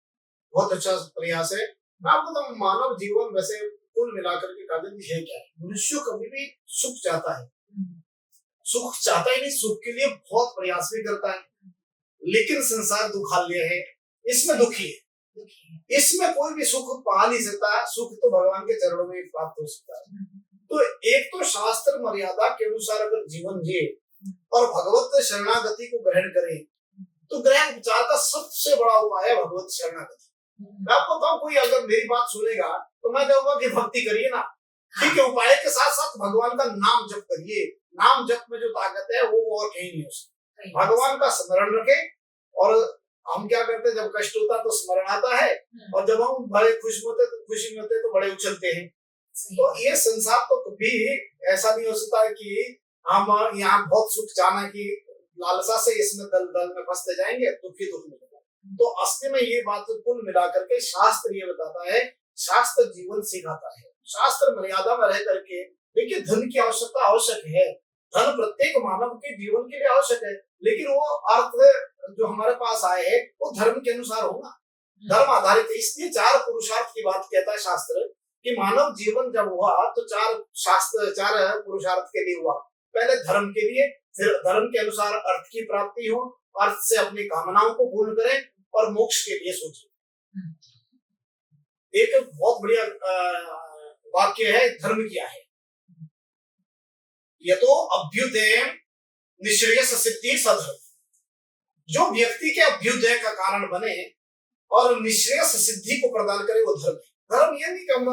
Speaker 4: बहुत अच्छा प्रयास है। मैं आपको बताऊं, मानव जीवन वैसे कुल मिलाकर के काबिल है क्या है, मनुष्य कभी भी सुख चाहता है, सुख चाहता ही नहीं, सुख के लिए बहुत प्रयास भी करता है, लेकिन संसार दुखालय है, इसमें दुखी है, इसमें कोई भी सुख पा नहीं सकता। सुख तो भगवान के चरणों में ही प्राप्त हो सकता है। तो एक तो शास्त्र मर्यादा के अनुसार अगर जीवन जिए और भगवत शरणागति को ग्रहण करें, तो ग्रह उपचार का सबसे बड़ा उपाय है भगवत शरणागति। मैं आपको बताऊं, कोई अगर मेरी बात सुनेगा तो मैं कहूंगा कि भक्ति करिए ना, ठीक है, उपाय के साथ साथ भगवान का नाम जप करिए। नाम जप में जो ताकत है वो और कहीं नहीं हो सकती। भगवान का स्मरण रखे, और हम क्या करते हैं, जब कष्ट होता है तो स्मरण आता है, और जब हम बड़े खुशी में होते तो बड़े उछलते हैं। तो ये संसार तो कभी ऐसा नहीं हो सकता है कि हम यहाँ बहुत सुख चाहना की लालसा से इसमें दल में फंसते जाएंगे, दुखी दुख मिलेगा। तो असली में ये बात कुल मिलाकर के शास्त्र ये बताता है, शास्त्र जीवन सिखाता है। शास्त्र मर्यादा में रह करके, देखिए धन की आवश्यकता आवश्यक है, धन प्रत्येक मानव के जीवन के लिए आवश्यक है, लेकिन वो अर्थ जो हमारे पास आए है वो धर्म के अनुसार होगा, धर्म आधारित है। इसलिए 4 पुरुषार्थ की बात कहता है शास्त्र कि मानव जीवन जब हुआ तो 4 पुरुषार्थ के लिए हुआ। पहले धर्म के लिए, फिर धर्म के अनुसार अर्थ की प्राप्ति हो, अर्थ से अपनी कामनाओं को पूर्ण करें और मोक्ष के लिए सोचें। एक बहुत बढ़िया वाक्य है, धर्म क्या है, ये तो अभ्युदय निश्रेयस सिद्धि सधर्म। जो व्यक्ति के अभ्युदय का कारण बने और निश्रेयस सिद्धि को प्रदान करे वो धर्म है। धर्म ये नहीं कि हम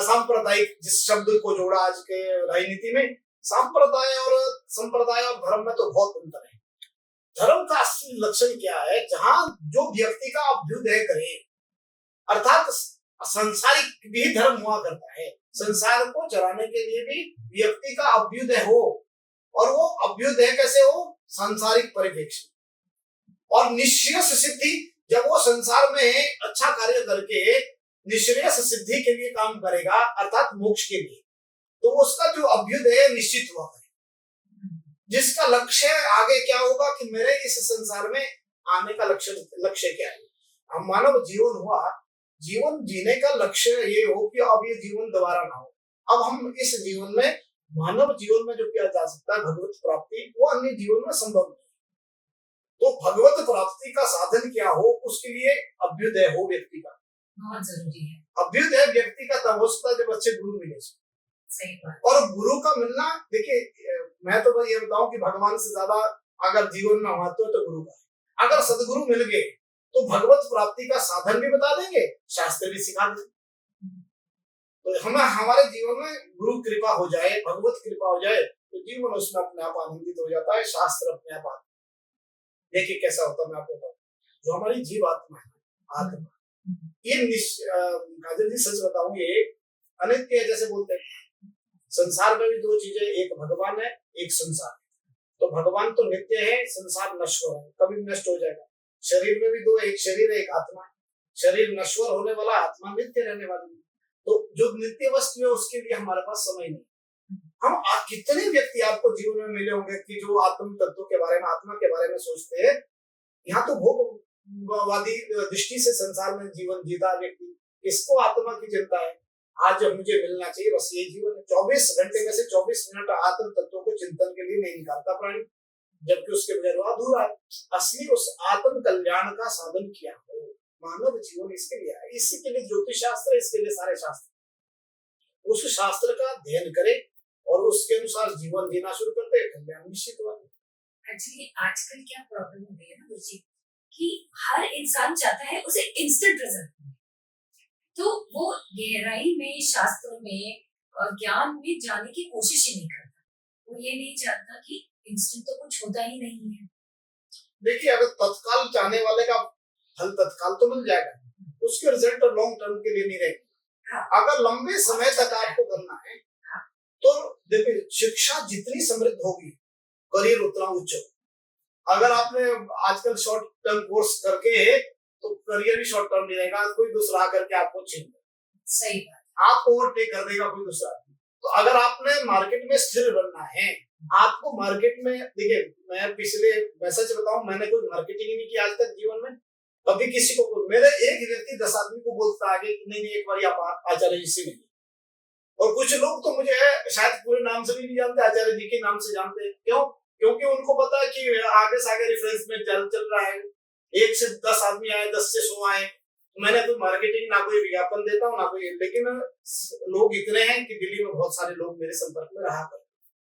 Speaker 4: सांप्रदायिक, जिस शब्द को जोड़ा आज के राजनीति में, सांप्रदाय और संप्रदाय और धर्म में तो बहुत अंतर है। धर्म का असली लक्षण क्या है, जहां जो व्यक्ति का अभ्युदय करे, अर्थात संसारिक भी धर्म हुआ करता है, संसार को चलाने के लिए भी व्यक्ति का अभ्युदय हो, और वो अभ्युदय कैसे हो, सांसारिक परिप्रेक्ष्य। और निश्रेयस सिद्धि, जब वो संसार में अच्छा कार्य करके निश्रेयस सिद्धि के लिए काम करेगा, अर्थात मोक्ष के लिए, तो उसका जो अभ्युदय निश्चित हुआ है, जिसका लक्ष्य आगे क्या होगा कि मेरे इस संसार में आने का लक्ष्य क्या है। हम मानव जीवन हुआ, जीवन जीने का लक्ष्य ये हो कि अब ये जीवन दोबारा ना हो। अब हम इस जीवन में, मानव जीवन में जो किया जा सकता है भगवत प्राप्ति, वो अन्य जीवन में संभव नहीं। तो भगवत प्राप्ति का साधन क्या हो, उसके लिए अभ्युदय हो व्यक्ति का,
Speaker 3: बहुत जरूरी है।
Speaker 4: अभ्युदय व्यक्ति का तब हो सकता है जब अच्छे गुरु मिले।
Speaker 3: सही बात।
Speaker 4: और गुरु का मिलना, देखिए मैं तो ये बताऊं कि भगवान से ज्यादा अगर जीवन में महत्व है तो गुरु का। अगर सदगुरु मिल गए तो भगवत प्राप्ति का साधन भी बता देंगे, शास्त्र भी सिखा देंगे। तो हमें हमारे जीवन में गुरु कृपा हो जाए, भगवत कृपा हो जाए, तो जीवन उसमें अपने आप आनंदित हो जाता है, शास्त्र अपने आप। देखिए कैसा होता है, मैं आपको बताऊं, जो हमारी जीव आत्मा है, आत्मा, ये काजल जी सच बताऊं, ये अनित्य है। जैसे बोलते हैं संसार में भी 2 चीजें, एक भगवान है, एक संसार है। तो भगवान तो नित्य है, संसार नश्वर है, कभी नष्ट हो जाएगा। शरीर में भी 2, एक शरीर है, एक आत्मा है। शरीर नश्वर होने वाला, आत्मा नित्य रहने वाली। तो जो नित्य वस्तु है उसके लिए हमारे पास समय नहीं। हम कितने व्यक्ति आपको जीवन में मिले होंगे कि जो आत्म तत्व के बारे में, आत्मा के बारे में सोचते हैं। यहाँ तो भोगवादी दृष्टि से संसार में जीवन जीता व्यक्ति, इसको आत्मा की चिंता है, आज मुझे मिलना चाहिए, बस ये जीवन। 24 घंटे में से 24 मिनट आत्म तत्व को चिंतन के लिए नहीं निकालता प्राणी, जबकि उसके बगैर वो अधूरा है। असली उस आत्म कल्याण का साधन क्या हो, मानव जीवन इसके लिए है। इसी के लिए ज्योतिष शास्त्र, इसके लिए सारे शास्त्र। उस शास्त्र का अध्ययन करे और उसके अनुसार जीवन जीना शुरू करते हैं, कल्याण निश्चित हुआ।
Speaker 3: एक्चुअली आजकल क्या प्रॉब्लम हो गई है ना गुरुजी, कि हर इंसान चाहता है उसे इंस्टेंट रिजल्ट मिले, तो वो गहराई में, शास्त्रों में और ज्ञान में जाने की कोशिश ही नहीं करता। वो ये नहीं चाहता कि इंस्टेंट तो कुछ होता ही नहीं है।
Speaker 4: देखिए, अगर तत्काल चाहने वाले का फल तत्काल तो मिल जाएगा, उसके रिजल्ट लॉन्ग टर्म के लिए नहीं रहेंगे।
Speaker 3: हाँ।
Speaker 4: अगर लंबे समय तक आपको करना है,
Speaker 3: हाँ।
Speaker 4: तो देखिए, शिक्षा जितनी समृद्ध होगी, करियर उतना उच्च होगा। अगर आपने आजकल शॉर्ट टर्म कोर्स करके, तो करियर भी शॉर्ट टर्म नहीं रहेगा, कोई दूसरा करके आपको छीन लेगा।
Speaker 3: सही बात।
Speaker 4: आपको ओवरटेक कर देगा कोई दूसरा। तो अगर आपने मार्केट में स्थिर बनना है, आपको मार्केट में, देखिए मैं सच बताऊं, मैंने कोई मार्केटिंग ही नहीं की आज तक जीवन में। कभी किसी को, मेरे एक व्यक्ति 10 आदमी को बोलता आगे कि नहीं एक बार आप आचार्य जी से मिलिए। और कुछ लोग तो मुझे शायद पूरे नाम से भी नहीं जानते, आचार्य जी के नाम से जानते हैं। क्यों? क्योंकि उनको पता है कि आगे से आगे रेफरेंस में चल रहा है, 1 से 10 आदमी आए, 10 से 100 आए। मैंने कोई मार्केटिंग, ना कोई विज्ञापन देता हूँ, ना कोई, लेकिन लोग इतने हैं कि दिल्ली में बहुत सारे लोग मेरे संपर्क में रहा करते।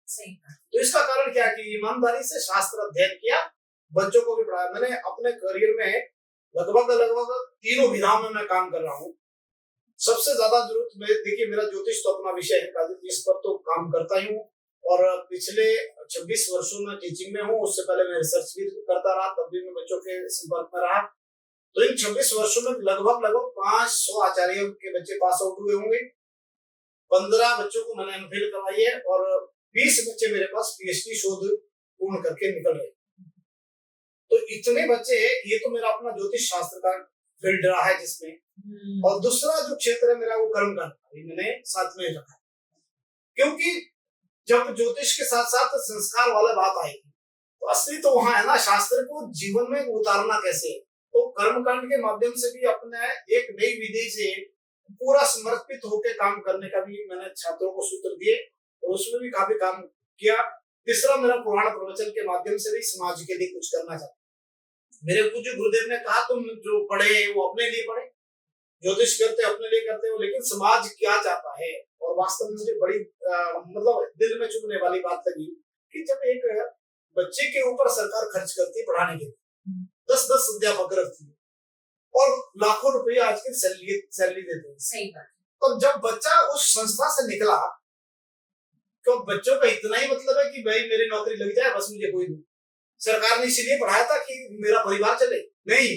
Speaker 3: सही बात।
Speaker 4: तो इसका कारण क्या कि ईमानदारी से शास्त्र अध्ययन किया, बच्चों को भी पढ़ाया। मैंने अपने करियर में लगभग तीनों विधाओं में मैं काम कर रहा हूँ। सबसे ज्यादा जरूरत में, देखिए मेरा ज्योतिष तो अपना विषय है, इस पर तो काम करता ही हूँ। और पिछले 26 वर्षों में टीचिंग में हूँ। उससे पहले मैं रिसर्च भी करता रहा, तब भी मैं बच्चों के संपर्क में रहा। तो इन 26 वर्षों में लगभग 500 आचार्यों के बच्चे पास आउट हुए होंगे। 15 बच्चों को मैंने एमफिल करवाई है और 20 बच्चे मेरे पास पीएचडी शोध पूर्ण करके निकल रहे। तो इतने बच्चे, ये तो मेरा अपना ज्योतिष शास्त्र का फील्ड रहा है जिसमें। और दूसरा जो क्षेत्र है मेरा, वो कर्मकांड, मैंने साथ में रखा। क्योंकि जब ज्योतिष के साथ साथ संस्कार वाला बात आएगी, तो असली तो वहां है ना, शास्त्र को जीवन में उतारना कैसे है। तो कर्मकांड के माध्यम से भी अपने एक नई विधि से पूरा समर्पित होकर काम करने का भी मैंने छात्रों को सूत्र दिए और उसमें भी काफी काम किया। तीसरा मेरा पुराण प्रवचन के माध्यम से भी समाज के लिए कुछ करना चाहता। मेरे पूज्य गुरुदेव ने कहा, तुम जो पढ़े वो अपने लिए पढ़े, ज्योतिष करते अपने लिए करते हो, लेकिन समाज क्या चाहता है। और वास्तव में मुझे बड़ी मतलब दिल में चुभने वाली बात लगी कि जब एक बच्चे के ऊपर सरकार खर्च करती है पढ़ाने के लिए, 10-10 अध्यापक रखती है और लाखों रुपए आज के सैलरी देते हैं।
Speaker 3: सही बात।
Speaker 4: तो जब बच्चा उस संस्था से निकला, तो बच्चों का इतना ही मतलब है कि भाई मेरी नौकरी लग जाए बस, मुझे कोई नहीं। सरकार ने इसीलिए पढ़ाया था कि मेरा परिवार चले, नहीं।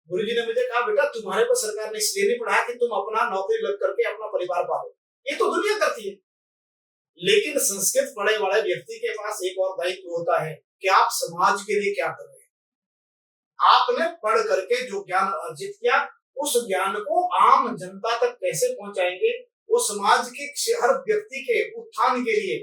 Speaker 4: गुरुजी ने मुझे कहा, बेटा तुम्हारे को सरकार ने इसलिए नहीं पढ़ाया कि तुम अपना नौकरी लग करके अपना परिवार पालो, ये तो दुनिया करती है। लेकिन संस्कृत पढ़े वाले व्यक्ति के पास एक और दायित्व होता है कि आप समाज के लिए क्या कर रहे हैं। आपने पढ़ करके जो ज्ञान अर्जित किया, उस ज्ञान को आम जनता तक कैसे पहुंचाएंगे। वो समाज के हर व्यक्ति के उत्थान के लिए,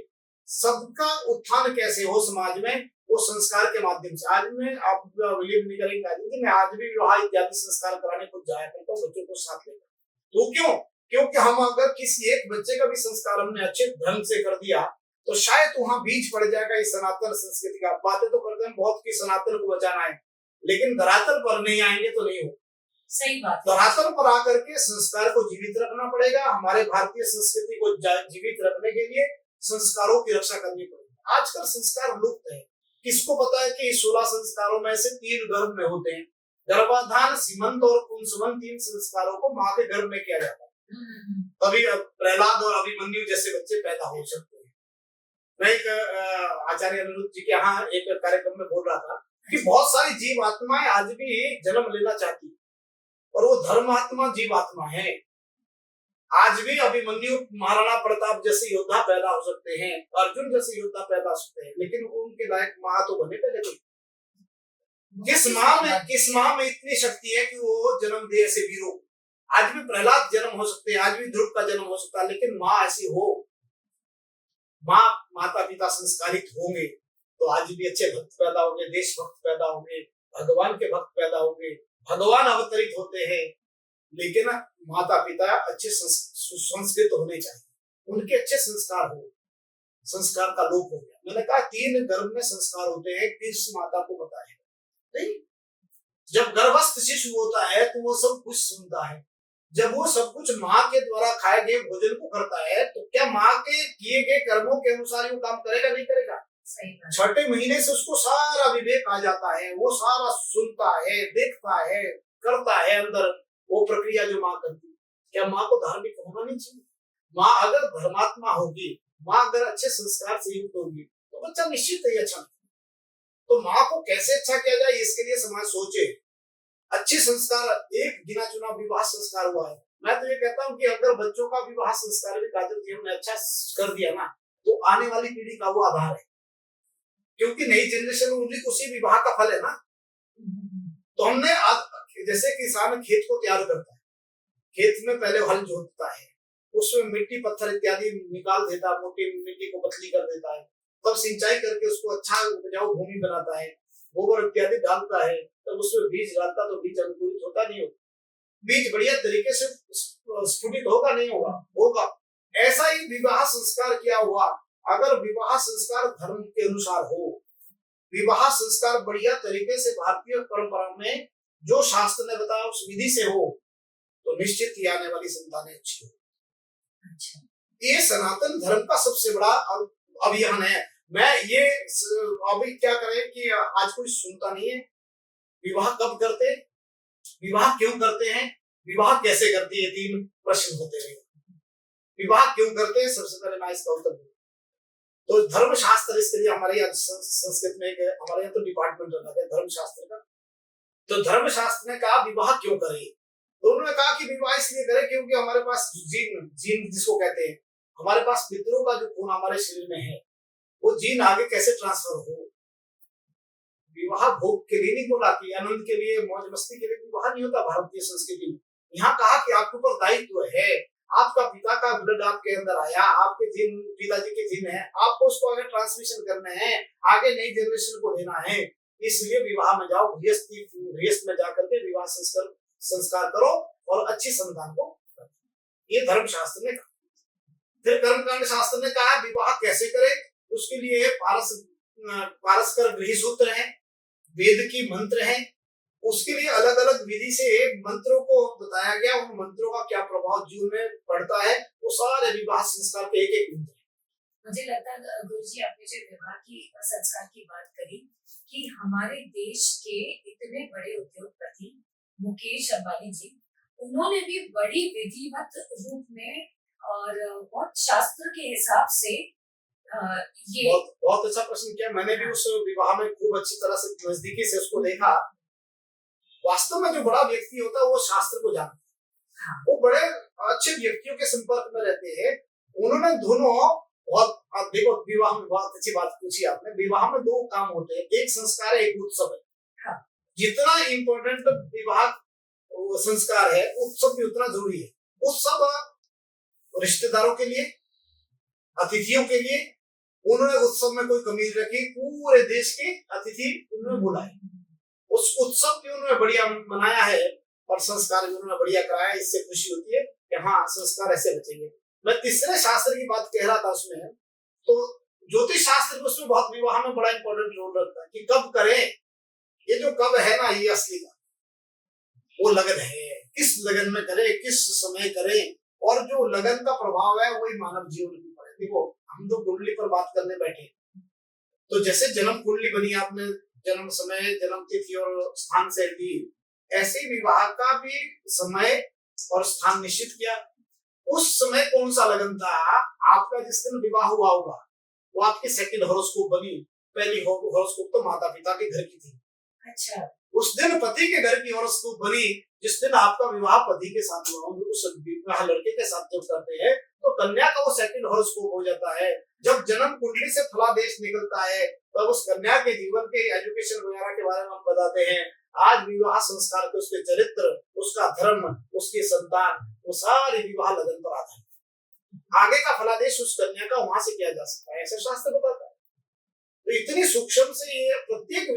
Speaker 4: सबका उत्थान कैसे हो समाज में, वो संस्कार के माध्यम से। आज मैं, आप बिलीव नहीं करेंगे, मैं आज भी विवाह इत्यादि संस्कार कराने को जाया करता हूँ बच्चों को साथ लेकर। तो क्यों? क्योंकि हम अगर किसी एक बच्चे का भी संस्कार हमने अच्छे ढंग से कर दिया, तो शायद वहां बीज पड़ जाएगा इस सनातन संस्कृति का। बातें तो करते हैं बहुत कि सनातन को बचाना है, लेकिन धरातल पर नहीं आएंगे तो नहीं हो।
Speaker 3: सही बात।
Speaker 4: धरातल पर आकर के संस्कार को जीवित रखना पड़ेगा। हमारे भारतीय संस्कृति को जीवित रखने के लिए संस्कारों की रक्षा करनी पड़ेगी। आजकल संस्कार लुप्त है। किसको पता है कि 16 संस्कारों में से 3 गर्भ में होते हैं। गर्भाधान, सीमंत और पुंसवन, 3 संस्कारों को माँ के गर्भ में किया जाता है। तभी प्रहलाद और अभिमन्यु जैसे बच्चे पैदा हो सकते हैं। मैं एक आचार्य अनिरुद्ध जी के यहाँ एक कार्यक्रम में बोल रहा था कि बहुत सारी जीव आत्माएं आज भी जन्म लेना चाहती और वो धर्मात्मा जीवात्मा है। आज भी अभिमन्यु, महाराणा प्रताप जैसे योद्धा पैदा हो सकते हैं, अर्जुन जैसे योद्धा पैदा हो सकते हैं, लेकिन उनके लायक माँ तो बने पहले कोई। किस माँ में इतनी शक्ति है कि वो जन्म दे ऐसे वीरों। आज भी प्रहलाद जन्म हो सकते हैं, आज भी ध्रुव का जन्म हो सकता है, लेकिन माँ ऐसी हो, माता पिता संस्कारित होंगे तो आज भी अच्छे भक्त पैदा होंगे, देशभक्त पैदा होंगे, भगवान के भक्त पैदा होंगे। भगवान अवतरित होते हैं, लेकिन माता पिता अच्छे सुसंस्कृत होने चाहिए, उनके अच्छे संस्कार हो। संस्कार का लोप हो गया। मैंने कहा 3 गर्भ में संस्कार होते हैं, किस माता को पता है? नहीं। जब गर्भस्थ शिशु होता है तो वो सब कुछ सुनता है। जब वो सब कुछ माँ के द्वारा खाए गए भोजन को करता है, तो क्या माँ के किए गए कर्मों के अनुसार ही वो काम करेगा? नहीं करेगा।
Speaker 3: सही बात।
Speaker 4: छठे महीने से उसको सारा विवेक आ जाता है, वो सारा सुनता है, देखता है, करता है अंदर वो प्रक्रिया जो माँ करती है। क्या माँ को धार्मिक होना नहीं चाहिए? माँ अगर धर्मात्मा होगी, माँ अगर अच्छे संस्कार से युक्त होगी, तो बच्चा निश्चित ही अच्छा होगा। तो माँ को कैसे अच्छा किया जाए, इसके लिए समाज सोचे। अच्छे संस्कार, एक गिना चुना विवाह संस्कार हुआ है। मैं तो ये कहता हूँ कि अगर बच्चों का विवाह संस्कार भी काजल जी हमने अच्छा कर दिया ना, तो आने वाली पीढ़ी का वो आधार है, क्योंकि नई जनरेशन उसी विवाह का फल है ना। तो हमने जैसे किसान खेत को तैयार करता है, खेत में पहले हल जोतता है, उसमें मिट्टी पत्थर इत्यादि निकाल देता है, मोटी मिट्टी को पतली कर देता है, तब सिंचाई करके उसको अच्छा उपजाऊ भूमि बनाता है, गोबर इत्यादि डालता है, तब उसमें बीज डालता, तो बीज अंकुरित होता नहीं होगा, बीज बढ़िया तरीके से स्फुटित होगा नहीं होगा, होगा। ऐसा ही विवाह संस्कार किया हुआ, अगर विवाह संस्कार धर्म के अनुसार हो, विवाह संस्कार बढ़िया तरीके से भारतीय परंपरा में जो शास्त्र ने बताया उस विधि से हो, तो निश्चित ही आने वाली संतानें अच्छी हो।
Speaker 3: अच्छा।
Speaker 4: ये सनातन धर्म का सबसे बड़ा अभियान है। मैं ये अभी क्या करें कि आज कोई सुनता नहीं है, विवाह कब करते, विवाह क्यों करते हैं, विवाह कैसे करते हैं, 3 प्रश्न होते हैं। विवाह क्यों करते हैं, सबसे पहले मैं इसका उत्तर दूं तो धर्म शास्त्र, इसके लिए हमारे यहाँ संस्कृत में हमारे यहाँ तो डिपार्टमेंट रखा है धर्म शास्त्र का। तो धर्म शास्त्र ने कहा विवाह क्यों करें, तो उन्होंने कहा कि विवाह इसलिए करें क्योंकि हमारे पास जीन जिसको कहते हैं, हमारे पास पितरों का जो खून हमारे शरीर में है, वो जीन आगे कैसे ट्रांसफर हो। विवाह भोग के लिए नहीं बोला कि आनंद के लिए, मौज मस्ती के लिए विवाह नहीं होता भारतीय संस्कृति में। यहाँ कहा कि आपके ऊपर दायित्व है, आपका पिता का ब्लड आपके अंदर आया, आपके जीन पिताजी के जीन है, आपको उसको आगे ट्रांसमिशन करना है, आगे नई जनरेशन को देना है, इसलिए विवाह में जाओ, गृहस्थ में जाकर के विवाह संस्कार करो और अच्छी संतान को। ये धर्म शास्त्र ने कहा। फिर कर्मकांड शास्त्र ने कहा विवाह कैसे करें, उसके लिए पारस्पर गृह सूत्र है, वेद की मंत्र है, उसके लिए अलग अलग विधि से मंत्रों को बताया गया, उन मंत्रों का क्या प्रभाव जीवन में पड़ता है, वो सारे विवाह संस्कार के एक एक मंत्र है।
Speaker 3: मुझे लगता है गुरुजी आपने जो विवाह की संस्कार की बात करी कि हमारे देश के इतने बड़े उद्योगपति मुकेश अंबानी जी, उन्होंने भी बड़ी विधिवत रूप में और बहुत शास्त्र के हिसाब से ये
Speaker 4: बहुत अच्छा प्रश्न किया। मैंने भी उस विवाह में खूब अच्छी तरह से नजदीकी से उसको देखा। वास्तव में जो बड़ा व्यक्ति होता है वो शास्त्र को जानता है। हाँ। वो बड़े अच्छे व्यक्तियों के संपर्क में रहते हैं। उन्होंने दोनों बहुत देखो, विवाह में बहुत अच्छी बात पूछी आपने। विवाह में 2 काम होते हैं, एक संस्कार है, एक उत्सव है। हाँ। जितना इम्पोर्टेंट विवाह संस्कार है, उत्सव भी उतना जरूरी है। उत्सव रिश्तेदारों के लिए, अतिथियों के लिए, उन्होंने उत्सव में कोई कमी रखी, पूरे देश के अतिथि उन्होंने बुलाए, उस उत्सव भी उन्होंने बढ़िया मनाया है और संस्कार भी उन्होंने बढ़िया कराया। इससे खुशी होती है कि हाँ, संस्कार ऐसे बचेंगे। मैं तीसरे शास्त्र की बात कह रहा था उसमें, तो ज्योतिष शास्त्र उसमें बहुत विवाह में बड़ा इंपॉर्टेंट रोल रखता है कि कब करें। ये जो कब है ना, ये असली का वो लगन है, किस लगन में करें, किस समय करें, और जो लगन का प्रभाव है वही मानव जीवन की पर है। देखो, हम तो कुंडली पर बात करने बैठे, तो जैसे जन्म कुंडली बनी, आपने जन्म समय, जन्म तिथि और स्थान से दी, ऐसे विवाह का भी समय और स्थान निश्चित किया। उस समय कौन सा लगन था आपका, जिस दिन विवाह हुआ होगा, वो आपकी सेकंड हॉरोस्कोप बनी। पहली हॉरोस्कोप तो माता पिता के घर की थी। अच्छा। उस दिन पति के घर की हॉरोस्कोप बनी, जिस दिन आपका विवाह पति के साथ हुआ। उस विवाह लड़के के साथ जब करते हैं तो कन्या का वो सेकंड हॉरोस्कोप हो जाता है। जब जन्म कुंडली से फलादेश निकलता है, तब उस कन्या के जीवन के एजुकेशन वगैरह के बारे में हम बताते हैं। आज विवाह संस्कार के उसके चरित्र, उसका धर्म, उसकी संतान, वो सारे विवाह लगन पर आधारित है। आगे का फलादेश उस कन्या का वहां से किया जा सकता है, ऐसा शास्त्र बताता है। तो इतनी सूक्ष्म से ये प्रत्येक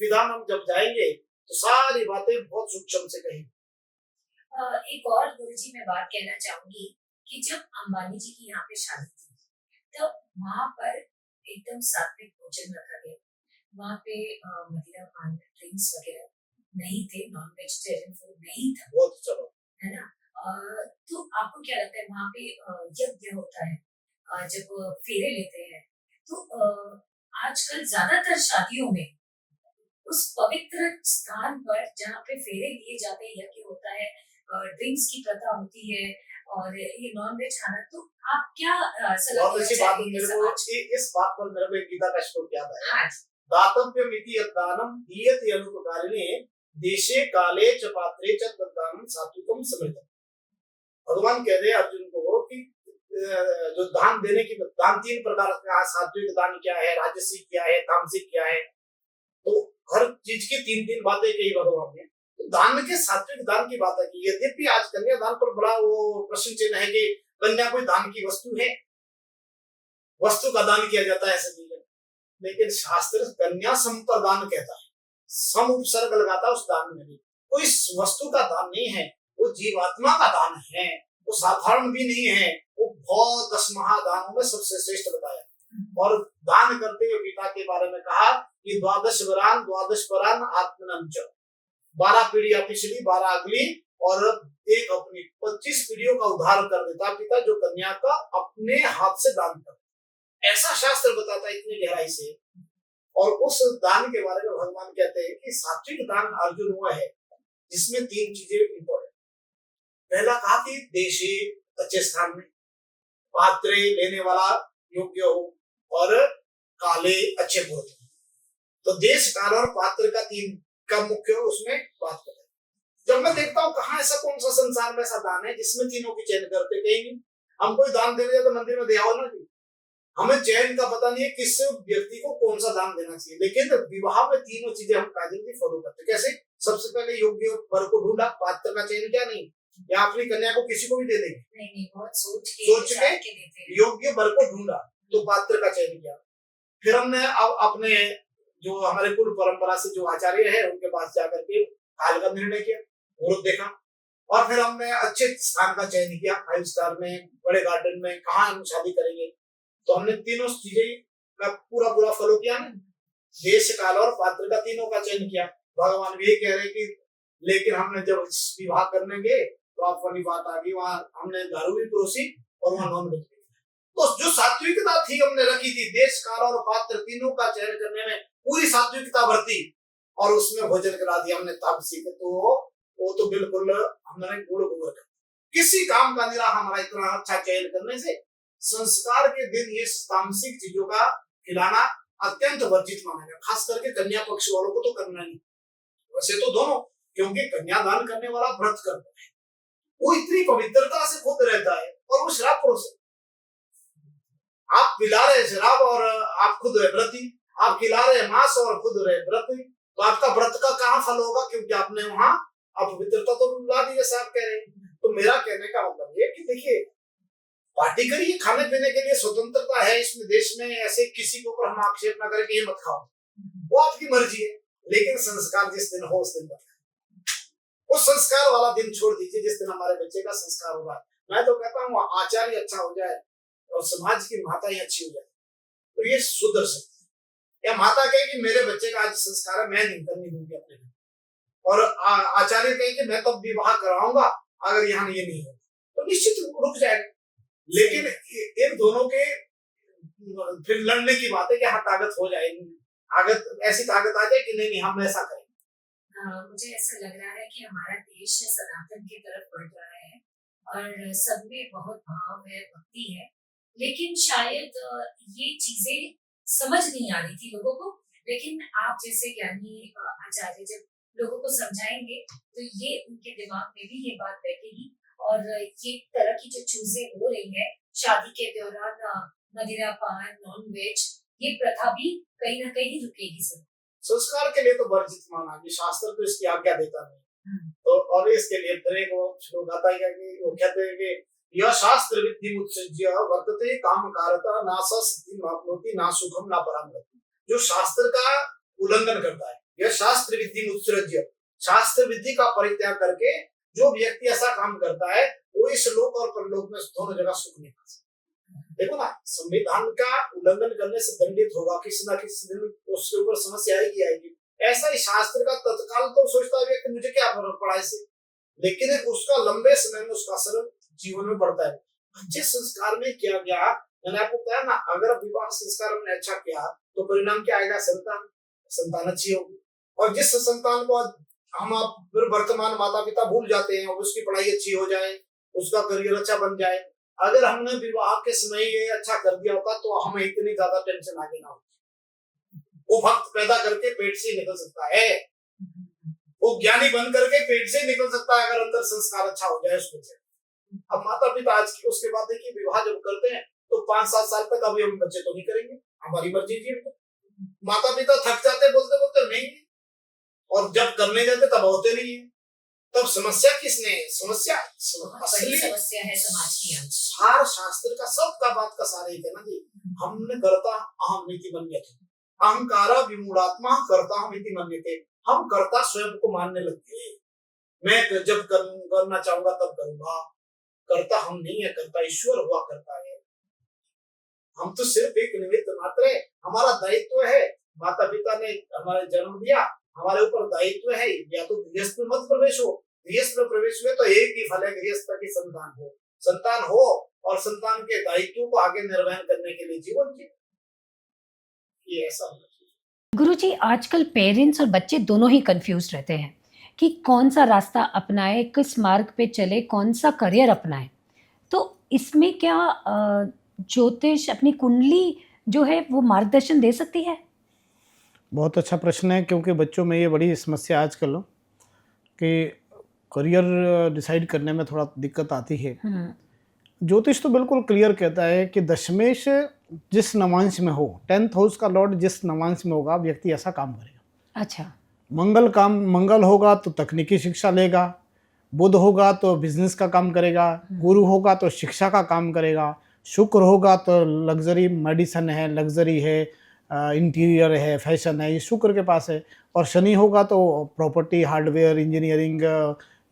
Speaker 4: विधान हम जब जाएंगे तो सारी बातें बहुत सूक्ष्म से कहेंगे।
Speaker 3: एक और गुरुजी मैं बात कहना चाहूंगी कि जब अंबानी जी की यहाँ पे शादी थी, तब वहां पर एकदम सात्विक भोजन रखा गया। वहां पे मदिरा पान, ड्रिंक्स वगैरह नहीं थे, नॉन वेजिटेरियन फूड नहीं था,
Speaker 4: बहुत चलो,
Speaker 3: है ना। तो आपको क्या लगता है वहां पे यज्ञ होता है, जब फेरे लेते हैं, तो आजकल ज्यादातर शादियों में उस पवित्र स्थान पर जहाँ पे फेरे लिए जाते हैं, यज्ञ होता है, ड्रिंक्स की प्रथा होती है और ये नॉन वेज खाना, तो आप क्या सलाह
Speaker 4: बहुत
Speaker 3: देना
Speaker 4: अच्छी बात है।
Speaker 3: चाहेंगे
Speaker 4: मेरे को
Speaker 3: समाज को?
Speaker 4: इस बात पर मेरे को एक गीता का श्लोक याद आया।
Speaker 3: हाँ जी।
Speaker 4: दातव्यमिति यद्दानं दीयते अनुपकारिणे देशे काले च पात्रे च तद्दानं सात्विकं समृतम्। भगवान कह रहे हैं अर्जुन को कि जो दान देने की दान 3 प्रकार का, सात्विक दान क्या है, राजसिक क्या है, तामसिक क्या है, तो हर चीज की 3-3 बातें कही भगवान ने। तो दान के सात्विक दान की बात है कि यद्यपि आज कन्यादान पर बड़ा वो प्रश्न चिन्ह है कि कन्या कोई दान की वस्तु है, वस्तु का दान किया जाता है सभी में, लेकिन शास्त्र कन्या संप्रदान कहता है, सम उपसर्ग लगाता है उस दान में भी। कोई वस्तु का दान नहीं है, वो जीवात्मा का दान है, वो साधारण भी नहीं है, वो बहुत 10 महादानों में सबसे श्रेष्ठ बताया। और दान करते हुए पिता के बारे में कहा कि 12 वरान 12 परान आत्मनं च, 12 पीढ़ियां पिछली 12 अगली और एक अपनी, 25 पीढ़ियों का उद्धार कर देता पिता जो कन्या का अपने हाथ से दान करता। ऐसा शास्त्र बताता है इतनी गहराई से। और उस दान के बारे में भगवान कहते हैं कि सात्विक दान अर्जुन हुआ है जिसमें 3 चीजें इंपॉर्टेंट। पहला कहा कि देशे अच्छे स्थान में, पात्रे लेने वाला योग्य हो, और काले अच्छे मुहूर्त। तो देश काल और पात्र का 3 का मुख्य उसमें बात करें। जब मैं देखता हूँ कहाँ ऐसा कौन सा संसार में ऐसा दान है जिसमें तीनों की चयन करते, कहीं नहीं। हम कोई दान दे रहे तो मंदिर में दे आओ ना, हमें चयन का पता नहीं है किस व्यक्ति को कौन सा दान देना चाहिए। लेकिन विवाह में तीनों चीजें हम कायदे फॉलो करते। कैसे? सबसे पहले योग्य वर को ढूंढा, पात्र का चयन क्या नहीं, या अपनी कन्या को किसी को भी दे देंगे,
Speaker 3: नहीं, बहुत सोच
Speaker 4: के
Speaker 3: देते हैं।
Speaker 4: योग्य वर को ढूंढा तो पात्र का चयन किया। फिर हमने अब अपने जो हमारे कुल परंपरा से जो आचार्य है उनके पास जाकर के काल का निर्णय किया, मुहूर्त देखा, और फिर हमने अच्छे स्थान का चयन किया, 5 स्टार में, बड़े गार्डन में, कहाँ हम शादी करेंगे। तो हमने तीनों चीजें का पूरा फॉलो किया ना, देश काल और पात्र का तीनों का चयन किया। भगवान भी कह रहे कि लेकिन हमने जब विवाह करने गए तो आप वाली बात आ गई, वहां हमने दारू भी परोसी और वहां नॉन वेज। तो जो सात्विकता थी हमने रखी थी, देश काल और पात्र तीनों का चयन करने में पूरी सात्विकता बरती और उसमें भोजन करा दिया हमने तामसिक, तो वो तो बिल्कुल हमने गुड़ गोबर कर। किसी काम का निरा हमारा इतना अच्छा चयन करने से संस्कार के दिन ये तामसिक चीजों का खिलाना अत्यंत वर्जित माना गया। खास करके कन्या पक्ष वालों को तो करना नहीं, वैसे तो दोनों, क्योंकि कन्यादान करने वाला व्रत करता है, वो इतनी पवित्रता से खुद रहता है और वो शराब परोसे। आप पिला रहे शराब और आप खुद रहे व्रती, आप खिला रहे मांस और खुद रहे व्रती, तो आपका व्रत का कहाँ फल होगा? क्योंकि आपने वहां अपवित्रता तो ला दी, जैसे आप कह रहे हैं। तो मेरा कहने का मतलब ये कि देखिए, पार्टी करिए, खाने पीने के लिए स्वतंत्रता है इस देश में, ऐसे किसी के ऊपर हम आक्षेप ना करें कि ये मत खाओ, वो आपकी मर्जी है। लेकिन संस्कार जिस दिन हो उस दिन उस संस्कार वाला दिन छोड़ दीजिए जिस दिन हमारे बच्चे का संस्कार होगा। मैं तो कहता हूँ आचार्य अच्छा हो जाए और समाज की माता ही अच्छी हो जाए तो ये सुधर सकती है। या माता कहे कि मेरे बच्चे का आज संस्कार है, मैं नहीं करने दूंगी अपने घर, और आचार्य कहे कि मैं तब विवाह कराऊंगा अगर यहाँ ये नहीं हो, तो निश्चित रुक जाएगा। लेकिन इन दोनों के फिर लड़ने की बात है कि हाँ ताकत हो जाएगी, ऐसी ताकत आ जाए कि नहीं हम ऐसा करें।
Speaker 3: मुझे ऐसा लग रहा है कि हमारा देश सनातन की तरफ बढ़ रहा है और सब में बहुत भाव है, भक्ति है, लेकिन शायद ये चीजें समझ नहीं आ रही थी लोगों को। लेकिन आप जैसे ज्ञानी आचार्य जब लोगों को समझाएंगे तो ये उनके दिमाग में भी ये बात बैठेगी और ये तरह की जो चीजें हो रही है शादी के दौरान, मदिरा पान, नॉन वेज, ये प्रथा भी कहीं ना कहीं रुकेगी। सर
Speaker 4: संस्कार के लिए तो वर्जित माना कि शास्त्र तो इसकी आज्ञा देता नहीं, तो और इसके लिए वो श्लोक आता है कि वो कहते हैं कि यह शास्त्र विद्धि मुत्सज्य वर्तते कामकारता नासा सिद्धि मापनोति ना सुखम ना परामगति। जो शास्त्र का उल्लंघन करता है, यह शास्त्र विद्धि मुत्सज्य, शास्त्र विधि का परित्याग करके जो व्यक्ति ऐसा काम करता है वो इस लोक और परलोक में दोनों जगह सुख नहीं पा सकता। देखो ना, संविधान का उल्लंघन करने से दंडित होगा, किसी ना किसी दिन उसके ऊपर समस्या आएगी। ऐसा ही शास्त्र का तत्काल तो सोचता है कि मुझे क्या फर्क पड़ा इससे, लेकिन उसका लंबे समय में उसका असर जीवन में पड़ता है। जिस संस्कार में किया गया, मैंने आपको बताया ना, अगर विवाह संस्कार हमने अच्छा किया तो परिणाम क्या आएगा? संतान। संतान अच्छी होगी। और जिस संतान को हम आप फिर वर्तमान माता पिता भूल जाते हैं और उसकी पढ़ाई अच्छी हो जाए, उसका करियर अच्छा बन जाए, अगर हमने विवाह के समय ये अच्छा कर दिया होता तो हमें इतनी ज्यादा टेंशन आगे ना होती। वो भक्त पैदा करके पेट से निकल सकता है, वो ज्ञानी बन करके पेट से निकल सकता है, अगर अंदर संस्कार अच्छा हो जाए उसमें से। अब माता पिता आज की, उसके बाद देखिए विवाह जब करते हैं तो 5-7 साल तक अभी हम बच्चे तो नहीं करेंगे, हमारी मर्जी थी। माता पिता थक जाते बोलते बोलते नहीं, और जब करने जाते तब होते नहीं है। तब समस्या किसने है? समस्या असली
Speaker 3: समस्या है समाज की।
Speaker 4: सार शास्त्र का सबका बात का सार एक है ना जी, हमने करता अहम नीति मन्यते, अहंकारा विमूढ़ात्मा करता हम नीति मन्यते। हम करता स्वयं को मानने लगते हैं, मैं जब करना चाहूंगा तब करूंगा। करता हम नहीं है, करता ईश्वर हुआ करता है। हम तो सिर्फ एक निमित्त मात्र है। हमारा दायित्व है, माता पिता ने हमारे जन्म दिया, हमारे ऊपर दायित्व है, या तो गृहस्थ में मत प्रवेश हो। गृहस्थ में प्रवेश हुए तो एक ही फल है, गृहस्थ की संतान हो और संतान के दायित्व को आगे निर्वहन करने के लिए जीवन जिए। ये ऐसा होना चाहिए।
Speaker 2: गुरुजी, आजकल पेरेंट्स और बच्चे दोनों ही कंफ्यूज रहते हैं कि कौन सा रास्ता अपनाए, किस मार्ग पे चले, कौन सा करियर अपनाए। तो इसमें क्या ज्योतिष अपनी कुंडली जो है वो मार्गदर्शन दे सकती है?
Speaker 1: बहुत अच्छा प्रश्न है, क्योंकि बच्चों में ये बड़ी समस्या आजकल कि करियर डिसाइड करने में थोड़ा दिक्कत आती है। ज्योतिष तो बिल्कुल क्लियर कहता है कि दशमेश जिस नवांश में हो, 10th हाउस का लॉर्ड जिस नवांश में होगा, व्यक्ति ऐसा काम करेगा।
Speaker 2: अच्छा।
Speaker 1: मंगल होगा तो तकनीकी शिक्षा लेगा, बुध होगा तो बिजनेस का काम करेगा, गुरु होगा तो शिक्षा का काम करेगा, शुक्र होगा तो लग्जरी मेडिसिन है, लग्जरी है, इंटीरियर है, फैशन है, ये शुक्र के पास है। और शनि होगा तो प्रॉपर्टी, हार्डवेयर, इंजीनियरिंग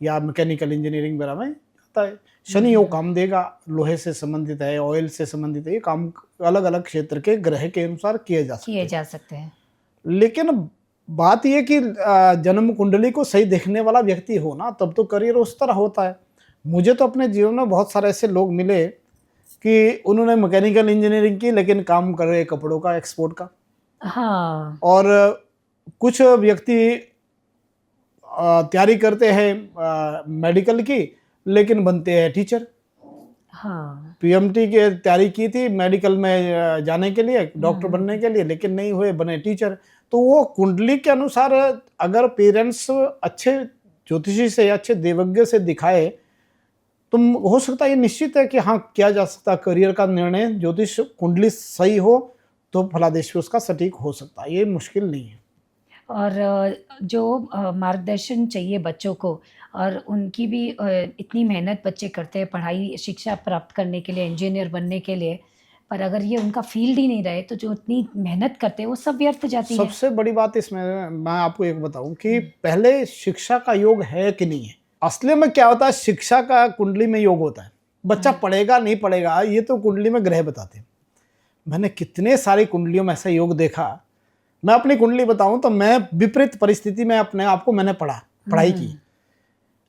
Speaker 1: या मैकेनिकल इंजीनियरिंग वगैरह में आता है। शनि वो काम देगा, लोहे से संबंधित है, ऑयल से संबंधित है, ये काम अलग अलग क्षेत्र के ग्रह के अनुसार किए जा सकते हैं। लेकिन बात ये कि जन्म कुंडली को सही देखने वाला व्यक्ति हो ना, तब तो करियर उस तरह होता है। मुझे तो अपने जीवन में बहुत सारे ऐसे लोग मिले कि उन्होंने मैकेनिकल इंजीनियरिंग की, लेकिन काम कर रहे कपड़ों का, एक्सपोर्ट का।
Speaker 2: हाँ।
Speaker 1: और कुछ व्यक्ति तैयारी करते हैं मेडिकल की, लेकिन बनते हैं टीचर।
Speaker 2: हाँ।
Speaker 1: पीएमटी की तैयारी की थी मेडिकल में जाने के लिए, डॉक्टर बनने के लिए, लेकिन नहीं हुए, बने टीचर। तो वो कुंडली के अनुसार अगर पेरेंट्स अच्छे ज्योतिषी से, अच्छे देवज्ञ से दिखाए तो हो सकता है, ये निश्चित है कि हाँ किया जा सकता है करियर का निर्णय। ज्योतिष कुंडली सही हो तो फलादेश पे उसका सटीक हो सकता है, ये मुश्किल नहीं है।
Speaker 2: और जो मार्गदर्शन चाहिए बच्चों को, और उनकी भी इतनी मेहनत बच्चे करते हैं पढ़ाई शिक्षा प्राप्त करने के लिए, इंजीनियर बनने के लिए, पर अगर ये उनका फील्ड ही नहीं रहे तो जो इतनी मेहनत करते हैं वो सब व्यर्थ जाती है।
Speaker 1: सबसे बड़ी बात इसमें मैं आपको एक बताऊं कि पहले शिक्षा का योग है कि नहीं है। असली में क्या होता है, शिक्षा का कुंडली में योग होता है। बच्चा पढ़ेगा नहीं पढ़ेगा ये तो कुंडली में ग्रह बताते हैं। मैंने कितने सारी कुंडलियों में ऐसा योग देखा। मैं अपनी कुंडली बताऊं तो मैं विपरीत परिस्थिति में अपने आप को मैंने पढ़ाई की।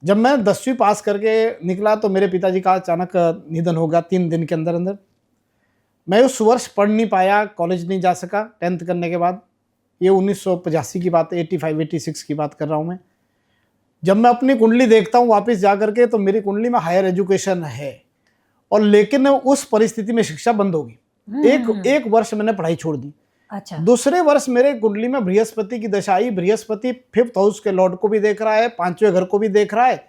Speaker 1: जब मैं 10वीं पास करके निकला तो मेरे पिताजी का अचानक निधन हो गया 3 दिन के अंदर अंदर। मैं उस वर्ष पढ़ नहीं पाया, कॉलेज नहीं जा सका 10th करने के बाद। ये 1985 की बात, 85-86 की बात कर रहा हूँ मैं। जब मैं अपनी कुंडली देखता हूँ वापस जा करके तो मेरी कुंडली में हायर एजुकेशन है, और लेकिन उस परिस्थिति में शिक्षा बंद होगी। एक वर्ष मैंने पढ़ाई छोड़ दी।
Speaker 2: अच्छा।
Speaker 1: दूसरे वर्ष मेरे कुंडली में बृहस्पति की दशा आई। बृहस्पति 5th हाउस के लॉर्ड को भी देख रहा है, 5वें घर को भी देख रहा है।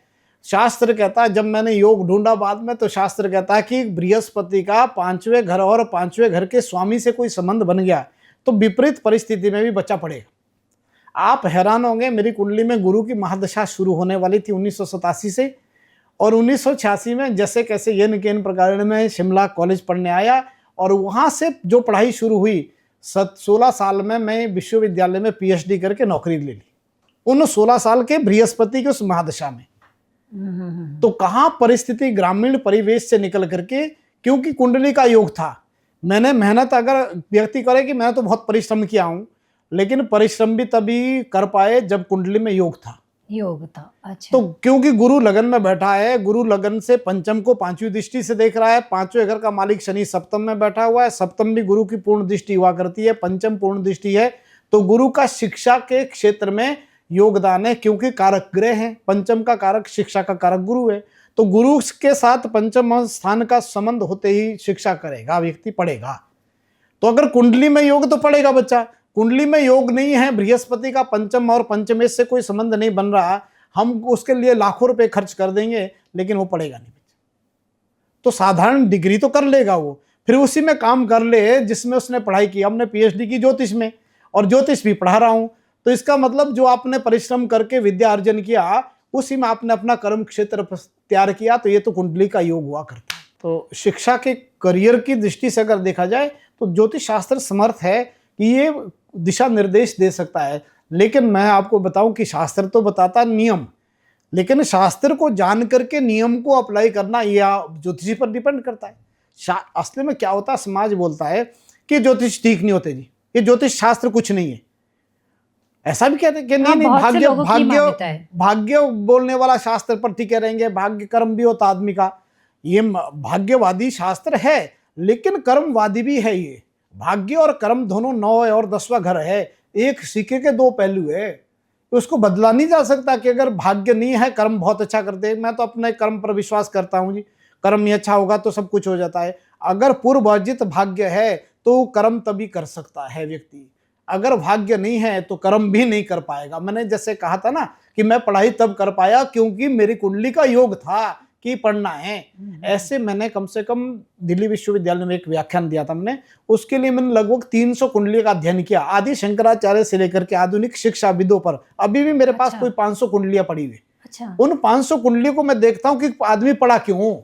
Speaker 1: शास्त्र कहता है, जब मैंने योग ढूंढा बाद में तो शास्त्र कहता है कि बृहस्पति का 5वें घर और 5वें घर के स्वामी से कोई संबंध बन गया तो विपरीत परिस्थिति में भी बच्चा पढ़ेगा। आप हैरान होंगे, मेरी कुंडली में गुरु की महादशा शुरू होने वाली थी 1987 से, और 1986 में जैसे कैसे येन केन प्रकार में शिमला कॉलेज पढ़ने आया, और वहाँ से जो पढ़ाई शुरू हुई 16 साल में मैं विश्वविद्यालय में PhD करके नौकरी ले ली उन 16 साल के बृहस्पति के उस महादशा में। तो कहाँ परिस्थिति ग्रामीण परिवेश से निकल करके, क्योंकि कुंडली का योग था। मैंने मेहनत, अगर व्यक्ति करे कि मैं तो बहुत परिश्रम किया हूँ, लेकिन परिश्रम भी तभी कर पाए जब कुंडली में योग था।
Speaker 2: योग था, अच्छा।
Speaker 1: तो क्योंकि गुरु लगन में बैठा है, गुरु लगन से पंचम को पांचवी दृष्टि से देख रहा है, पांचवें घर का मालिक शनि सप्तम में बैठा हुआ है, सप्तम भी गुरु की पूर्ण दृष्टि हुआ करती है, पंचम पूर्ण दृष्टि है, तो गुरु का शिक्षा के क्षेत्र में योगदान है, क्योंकि कारक ग्रह है, पंचम का कारक शिक्षा का कारक गुरु है, तो गुरु के साथ पंचम स्थान का संबंध होते ही शिक्षा करेगा व्यक्ति, पढ़ेगा। तो अगर कुंडली में योग तो पढ़ेगा बच्चा, कुंडली में योग नहीं है, बृहस्पति का पंचम और पंचमेश से कोई संबंध नहीं बन रहा, हम उसके लिए लाखों रुपए खर्च कर देंगे लेकिन वो पढ़ेगा नहीं बच्चा। तो साधारण डिग्री तो कर लेगा वो, फिर उसी में काम कर ले जिसमें उसने पढ़ाई की। हमने पीएचडी की ज्योतिष में और ज्योतिष भी पढ़ा रहा हूं, तो इसका मतलब जो आपने परिश्रम करके विद्या अर्जन किया उसी में आपने अपना कर्म क्षेत्र तैयार किया, तो ये तो कुंडली का योग हुआ करता है। तो शिक्षा के करियर की दृष्टि से अगर देखा जाए तो ज्योतिष शास्त्र समर्थ है कि ये दिशा निर्देश दे सकता है, लेकिन मैं आपको बताऊं कि शास्त्र तो बताता नियम, लेकिन शास्त्र को जान करके नियम को अप्लाई करना यह ज्योतिषी पर डिपेंड करता है। असली में क्या होता है, समाज बोलता है कि ज्योतिष ठीक नहीं होते जी, ये ज्योतिष शास्त्र कुछ नहीं है, ऐसा भी कहते हैं कि नहीं
Speaker 2: बहुत से
Speaker 1: भाग्य
Speaker 2: लोगों की मान्यता
Speaker 1: भाग्य
Speaker 2: है।
Speaker 1: भाग्य बोलने वाला शास्त्र पर टिके रहेंगे, भाग्य कर्म भी होता आदमी का, ये भाग्यवादी शास्त्र है लेकिन कर्मवादी भी है। ये भाग्य और कर्म दोनों 9 और 10वां घर है, एक सिक्के के दो पहलू है, उसको बदला नहीं जा सकता कि अगर भाग्य नहीं है कर्म बहुत अच्छा करते हैं। मैं तो अपने कर्म पर विश्वास करता हूं जी, कर्म नहीं अच्छा होगा तो सब कुछ हो जाता है। अगर पूर्वार्जित भाग्य है तो कर्म तभी कर सकता है व्यक्ति, अगर भाग्य नहीं है तो कर्म भी नहीं कर पाएगा। मैंने जैसे कहा था ना कि मैं पढ़ाई तब कर पाया क्योंकि मेरी कुंडली का योग था कि पढ़ना है। ऐसे मैंने कम से कम दिल्ली विश्वविद्यालय में एक व्याख्यान दिया था मैंने, उसके लिए मैंने लगभग 300 कुंडली का अध्ययन किया, आदि शंकराचार्य से लेकर के आधुनिक शिक्षा विदों पर। अभी भी मेरे पास कोई 500 कुंडलियां पड़ी हुई।
Speaker 2: अच्छा।
Speaker 1: उन 500 कुंडलियों को मैं देखता हूं कि आदमी पढ़ा क्यों,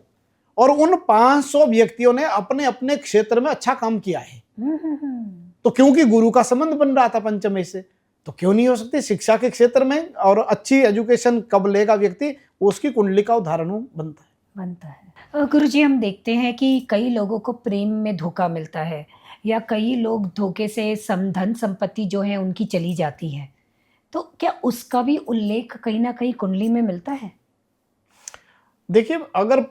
Speaker 1: और उन 500 व्यक्तियों ने अपने अपने क्षेत्र में अच्छा काम किया है। तो क्योंकि गुरु का संबंध बन रहा था पंचमे से, तो क्यों नहीं हो सकती शिक्षा के क्षेत्र में। और अच्छी एजुकेशन कब लेगा व्यक्ति, उसकी कुंडली का उदाहरण बनता है।
Speaker 2: गुरुजी, हम देखते हैं कि कई लोगों को प्रेम में धोखा मिलता है, या कई लोग धोखे से धन संपत्ति जो है उनकी चली जाती है, तो क्या उसका भी उल्लेख कहीं ना कहीं कुंडली में मिलता है?
Speaker 1: देखिए, अगर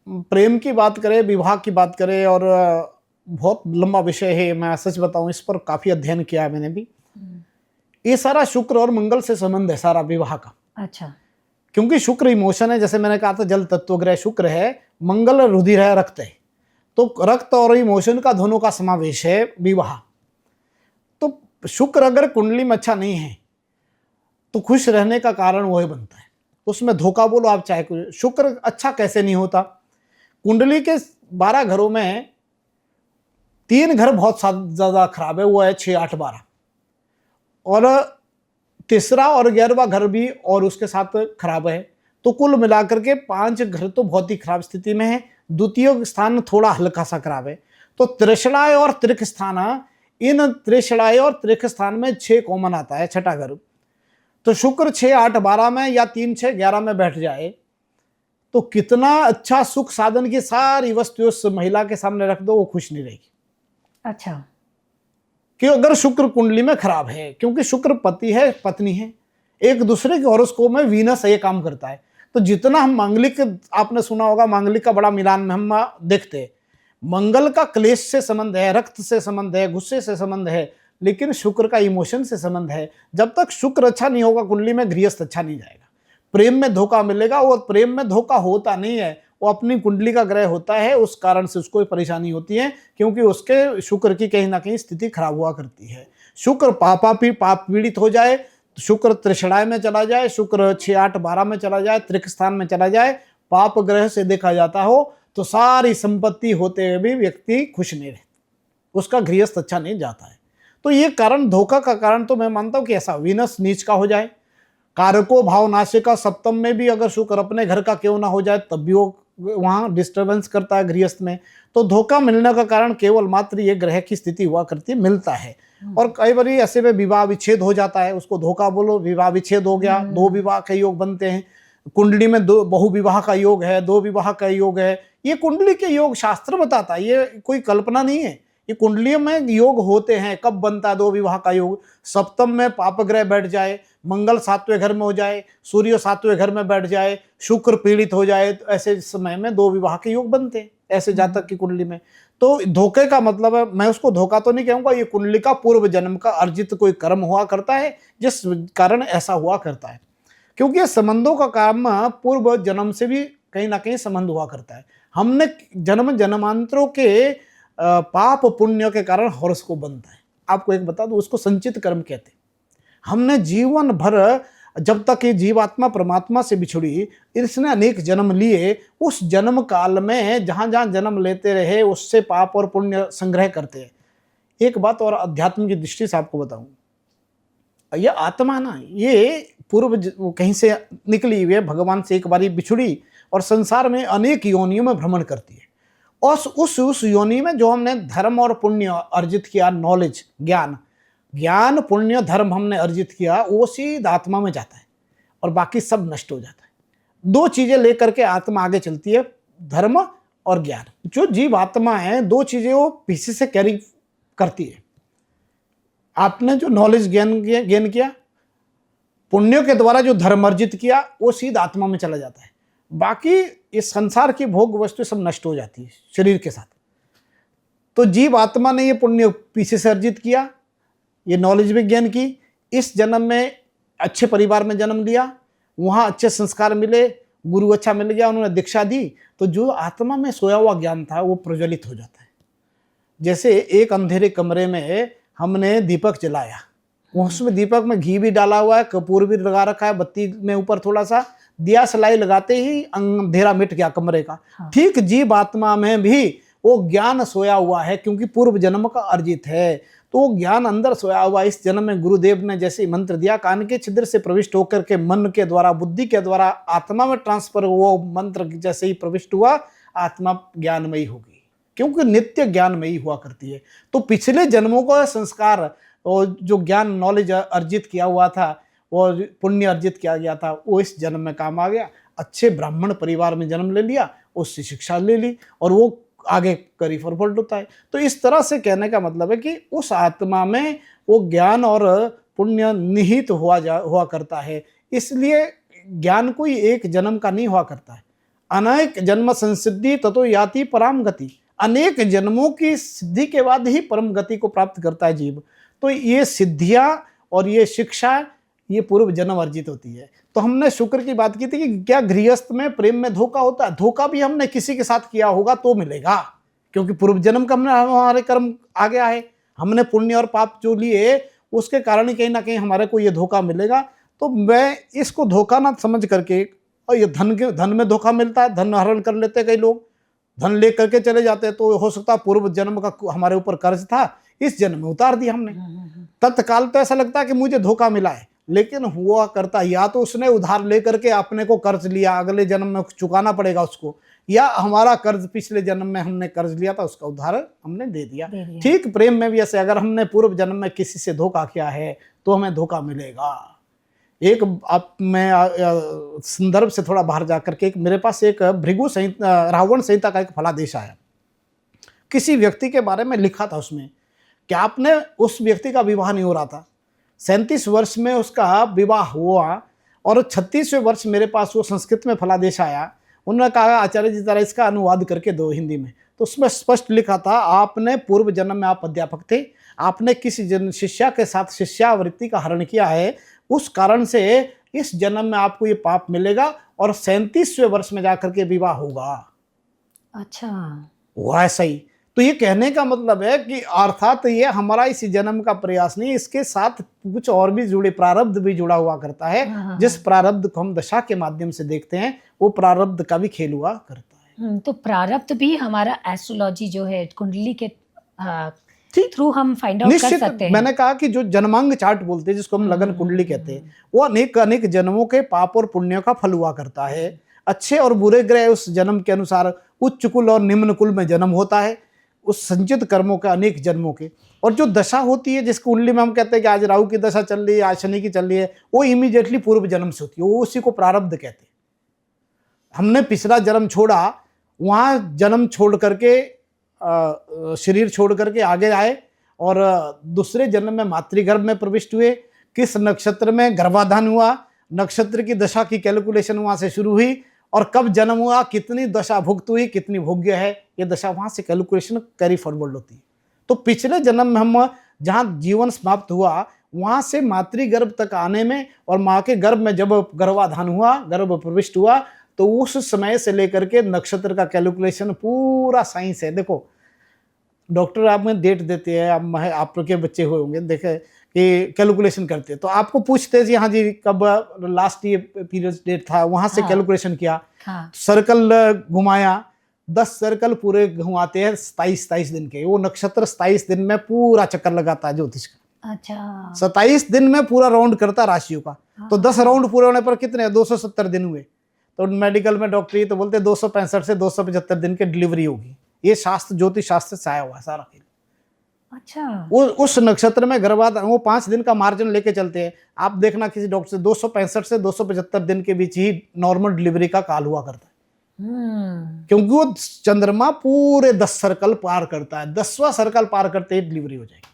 Speaker 1: प्रेम की बात करें, विवाह की बात करें, और बहुत लंबा विषय है, मैं सच बताऊं इस पर काफी अध्ययन किया है मैंने भी। ये सारा शुक्र और मंगल से संबंध है सारा विवाह का।
Speaker 2: अच्छा।
Speaker 1: क्योंकि शुक्र इमोशन है, जैसे मैंने कहा था जल तत्व ग्रह शुक्र है, मंगल रुधिर है, रक्त है, तो रक्त और इमोशन का दोनों का समावेश है विवाह। तो शुक्र अगर कुंडली में अच्छा नहीं है तो खुश रहने का कारण वही बनता है, उसमें धोखा बोलो आप चाहे कुछ। शुक्र अच्छा कैसे नहीं होता, कुंडली के 12 घरों में 3 घर बहुत ज्यादा खराब है, वो है 6, 8, 12, और तीसरा और 11वां घर भी और उसके साथ खराब है। तो कुल मिलाकर के 5 घर तो बहुत ही खराब स्थिति में है, द्वितीय स्थान थोड़ा हल्का सा खराब है। तो त्रिषणाय और त्रिक स्थान, इन त्रिषणाय और त्रिक स्थान में 6 कॉमन आता है, छठा घर। तो शुक्र 6, 8, 12 में या 3, 6, 11 में बैठ जाए तो कितना अच्छा सुख साधन की सारी वस्तु उस महिला के सामने रख दो, वो खुश नहीं रहेगी।
Speaker 2: अच्छा।
Speaker 1: कि अगर शुक्र कुंडली में खराब है, क्योंकि शुक्र पति है पत्नी है, एक दूसरे के हॉरोस्कोप में वीनस ये काम करता है। तो जितना हम मांगलिक, आपने सुना होगा मांगलिक का बड़ा मिलान में हम देखते हैं, मंगल का क्लेश से संबंध है, रक्त से संबंध है, गुस्से से संबंध है, लेकिन शुक्र का इमोशन से संबंध है। जब तक शुक्र अच्छा नहीं होगा कुंडली में, गृहस्थ अच्छा नहीं जाएगा, प्रेम में धोखा मिलेगा। और प्रेम में धोखा होता नहीं है, वो अपनी कुंडली का ग्रह होता है, उस कारण से उसको परेशानी होती है, क्योंकि उसके शुक्र की कहीं ना कहीं स्थिति खराब हुआ करती है। शुक्र पाप पीड़ित हो जाए, शुक्र त्रिषणाय में चला जाए, शुक्र 6, 8, 12 में चला जाए, त्रिक स्थान में चला जाए, पाप ग्रह से देखा जाता हो, तो सारी संपत्ति होते हुए भी व्यक्ति खुश नहीं रहता, उसका गृहस्थ अच्छा नहीं जाता है। तो ये कारण, धोखा का कारण तो मैं मानता हूं कि ऐसा वीनस नीच का हो जाए, कारको भाव नाशिका सप्तम में भी अगर शुक्र अपने घर का क्यों ना हो जाए तब भी वो वहां डिस्टर्बेंस करता है गृहस्थ में। तो धोखा मिलने का कारण केवल मात्र ये ग्रह की स्थिति हुआ करती है, मिलता है। और कई बार ऐसे में विवाह विच्छेद हो जाता है, उसको धोखा बोलो, विवाह विच्छेद हो गया, 2 विवाह के योग बनते हैं। कुंडली में 2 बहु विवाह का योग है, 2 विवाह का योग है, ये कुंडली के योग शास्त्र बताता है, ये कोई कल्पना नहीं है। ये कुंडलियों में योग होते हैं। कब बनता है दो विवाह का योग? सप्तम में पाप ग्रह बैठ जाए, मंगल 7वें घर में हो जाए, सूर्य 7वें घर में बैठ जाए, शुक्र पीड़ित हो जाए, तो ऐसे समय में दो विवाह के योग बनते हैं ऐसे जातक की कुंडली में। तो धोखे का मतलब है, मैं उसको धोखा तो नहीं कहूंगा, ये कुंडली का पूर्व जन्म का अर्जित कोई कर्म हुआ करता है जिस कारण ऐसा हुआ करता है। क्योंकि ये संबंधों का काम पूर्व जन्म से भी कहीं ना कहीं संबंध हुआ करता है। हमने जन्म जन्मांतरों के पाप पुण्य के कारण हॉरोस्कोप बनता है। आपको एक बता दूं, उसको संचित कर्म कहते हैं। हमने जीवन भर जब तक ये जीवात्मा परमात्मा से बिछड़ी, इसने अनेक जन्म लिए, उस जन्म काल में जहां जहां जन्म लेते रहे उससे पाप और पुण्य संग्रह करते हैं। एक बात और अध्यात्म की दृष्टि से आपको बताऊं, ये आत्मा ना, ये कहीं से निकली हुई है, भगवान से एक बारी बिछड़ी और संसार में अनेक योनियों में भ्रमण करती है। और उस योनि में जो हमने धर्म और पुण्य अर्जित किया, नॉलेज, ज्ञान पुण्य धर्म हमने अर्जित किया, वो सीधा आत्मा में जाता है और बाकी सब नष्ट हो जाता है। दो चीजें लेकर के आत्मा आगे चलती है, धर्म और ज्ञान। जो जीव आत्मा है, दो चीजें वो पीछे से कैरी करती है। आपने जो नॉलेज गेन किया, पुण्यों के द्वारा जो धर्म अर्जित किया, वो सीधा आत्मा में चला जाता है। बाकी इस संसार की भोग वस्तु सब नष्ट हो जाती है शरीर के साथ। तो जीव आत्मा ने ये पुण्य पीछे से अर्जित किया, ये नॉलेज भी गेन की, इस जन्म में अच्छे परिवार में जन्म लिया, वहाँ अच्छे संस्कार मिले, गुरु अच्छा मिल गया, उन्होंने दीक्षा दी, तो जो आत्मा में सोया हुआ ज्ञान था वो प्रज्वलित हो जाता है। जैसे एक अंधेरे कमरे में हमने दीपक जलाया, उसमें दीपक में घी भी डाला हुआ है, कपूर भी लगा रखा है, बत्ती में ऊपर थोड़ा सा दिया सलाई लगाते ही अंधेरा मिट गया कमरे का। ठीक जीव आत्मा में भी वो ज्ञान सोया हुआ है, क्योंकि पूर्व जन्म का अर्जित है। तो वो ज्ञान अंदर सोया हुआ, इस जन्म में गुरुदेव ने जैसे मंत्र दिया, कान के छिद्र से प्रविष्ट होकर के मन के द्वारा, बुद्धि के द्वारा आत्मा में ट्रांसफर, वो मंत्र जैसे ही प्रविष्ट हुआ, आत्मा ज्ञानमयी होगी, क्योंकि नित्य ज्ञानमयी हुआ करती है। तो पिछले जन्मों का संस्कार और जो ज्ञान नॉलेज अर्जित किया हुआ था और पुण्य अर्जित किया गया था, वो इस जन्म में काम आ गया। अच्छे ब्राह्मण परिवार में जन्म ले लिया, उससे शिक्षा ले ली और वो आगे करी फॉरवर्ड होता है। तो इस तरह से कहने का मतलब है कि उस आत्मा में वो ज्ञान और पुण्य निहित हुआ करता है। इसलिए ज्ञान कोई एक जन्म का नहीं हुआ करता है। अनेक जन्म संसिद्धि ततो याति परम गति, अनेक जन्मों की सिद्धि के बाद ही परम गति को प्राप्त करता है जीव। तो ये सिद्धियां और ये शिक्षा ये पूर्व जन्म अर्जित होती है। तो हमने शुक्र की बात की थी कि क्या गृहस्थ में प्रेम में धोखा होता है? धोखा भी हमने किसी के साथ किया होगा तो मिलेगा, क्योंकि पूर्व जन्म का हमारे कर्म आ गया है। हमने पुण्य और पाप जो लिए उसके कारण ही कहीं ना कहीं हमारे को ये धोखा मिलेगा। तो मैं इसको धोखा ना समझ करके, और ये धन में धोखा मिलता है, धन हरण कर लेते कई लोग, धन ले करके चले जाते हैं। तो हो सकता है पूर्व जन्म का हमारे ऊपर कर्ज था, इस जन्म में उतार दिया हमने। तत्काल तो ऐसा लगता है कि मुझे धोखा मिला है, लेकिन हुआ करता या तो उसने उधार लेकर के अपने को कर्ज लिया, अगले जन्म में चुकाना पड़ेगा उसको, या हमारा कर्ज पिछले जन्म में हमने कर्ज लिया था उसका उधार हमने दे दिया। ठीक प्रेम में भी ऐसे, अगर हमने पूर्व जन्म में किसी से धोखा किया है तो हमें धोखा मिलेगा। एक मैं संदर्भ से थोड़ा बाहर जाकर के, मेरे पास एक भृगु संहिता, रावण संहिता का एक फलादेश आया। किसी व्यक्ति के बारे में लिखा था उसमें कि आपने, उस व्यक्ति का विवाह नहीं हो रहा था, 37 वर्ष में उसका विवाह हुआ और 36वें वर्ष मेरे पास वो संस्कृत में फलादेश आया। उन्होंने कहा आचार्य जी जरा इसका अनुवाद करके दो हिंदी में। तो उसमें स्पष्ट लिखा था, आपने पूर्व जन्म में आप अध्यापक थे, आपने किसी शिष्या के साथ शिष्यावृत्ति का हरण किया है, उस कारण से इस जन्म में आपको ये पाप मिलेगा और 37वें वर्ष में जाकर के विवाह होगा।
Speaker 2: अच्छा,
Speaker 1: हुआ ऐसा ही। तो ये कहने का मतलब है कि अर्थात ये हमारा इसी जन्म का प्रयास नहीं, इसके साथ कुछ और भी जुड़े, प्रारब्ध भी जुड़ा हुआ करता है। जिस प्रारब्ध को हम दशा के माध्यम से देखते हैं, वो प्रारब्ध का भी खेल हुआ करता है।
Speaker 2: तो प्रारब्ध भी हमारा एस्ट्रोलॉजी जो है कुंडली के थ्रू हम फाइंड आउट कर सकते हैं।
Speaker 1: मैंने कहा कि जो जन्मांग चार्ट बोलते हैं, जिसको हम लगन कुंडली कहते हैं, वो अनेक अनेक जन्मों के पाप और पुण्य का फल हुआ करता है। अच्छे और बुरे ग्रह उस जन्म के अनुसार उच्च कुल और निम्न कुल में जन्म होता है, उस संचित कर्मों के अनेक जन्मों के। और जो दशा होती है, जिस कुंडली में हम कहते हैं कि आज राहु की दशा चल रही है, आज शनि की चल रही है, वो इमीडिएटली पूर्व जन्म से होती है, वो उसी को प्रारब्ध कहते हैं। हमने पिछला जन्म छोड़ा, वहाँ जन्म छोड़ करके शरीर छोड़ करके आगे आए और दूसरे जन्म में मातृगर्भ में प्रविष्ट हुए, किस नक्षत्र में गर्भाधान हुआ, नक्षत्र की दशा की कैलकुलेशन वहां से शुरू हुई, और कब जन्म हुआ, कितनी दशा भुक्त हुई, कितनी भोग्य है, ये दशा वहां से कैलकुलेशन कैरी फॉरवर्ड होती है। तो पिछले जन्म में हम जहाँ जीवन समाप्त हुआ वहां से मातृगर्भ तक आने में और माँ के गर्भ में जब गर्भाधान हुआ, गर्भ प्रविष्ट हुआ, तो उस समय से लेकर के नक्षत्र का कैलकुलेशन पूरा साइंस है। देखो डॉक्टर आप में डेट देते हैं, आपके बच्चे हुए होंगे, देखे कि कैलकुलेशन करते हैं, तो आपको पूछते हैं जी हाँ जी कब लास्ट ये पीरियड डेट था, वहां से
Speaker 2: हाँ।
Speaker 1: कैलकुलेशन किया,
Speaker 2: हाँ।
Speaker 1: सर्कल घुमाया, 10 सर्कल पूरे घुमाते हैं 27 दिन के, वो नक्षत्र 27 दिन में पूरा चक्कर लगाता है ज्योतिष का।
Speaker 2: अच्छा।
Speaker 1: 27 दिन में पूरा राउंड करता राशियों का। तो 10 राउंड पूरे होने पर कितने 270 दिन हुए। तो मेडिकल में डॉक्टरी तो बोलते 265 से 275 दिन की डिलीवरी होगी। ये शास्त्र ज्योतिष शास्त्र से आया हुआ है सारा।
Speaker 2: अच्छा।
Speaker 1: वो उस नक्षत्र में गर्भाधान वो 5 दिन का मार्जिन लेके चलते हैं। आप देखना किसी डॉक्टर से 265 से 275 दिन के बीच ही नॉर्मल डिलीवरी का काल हुआ करता है, क्योंकि वो चंद्रमा पूरे 10 सर्कल पार करता है, 10वां सर्कल पार करते ही डिलीवरी हो जाएगी।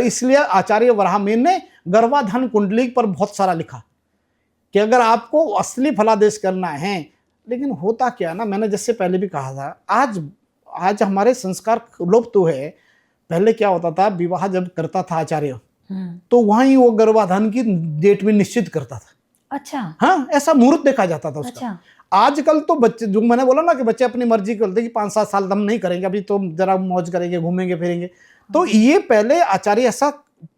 Speaker 1: इसलिए आचार्य वराहमिहिर ने गर्भाधान कुंडली पर बहुत सारा लिखा कि अगर आपको असली फलादेश करना है, लेकिन होता क्या ना, मैंने जैसे पहले भी कहा था, आज हमारे संस्कार लुप्त हुए हैं। पहले क्या होता था, विवाह जब करता था आचार्य तो वहीं वो गर्भाधान की डेट भी निश्चित करता था।
Speaker 2: अच्छा।
Speaker 1: हाँ, ऐसा मुहूर्त देखा जाता था उसका।
Speaker 2: अच्छा।
Speaker 1: आजकल तो बच्चे, जो मैंने बोला ना कि बच्चे अपनी मर्जी करते कि 5-7 साल हम नहीं करेंगे, अभी तो जरा मौज करेंगे, घूमेंगे फिरेंगे। तो ये पहले आचार्य ऐसा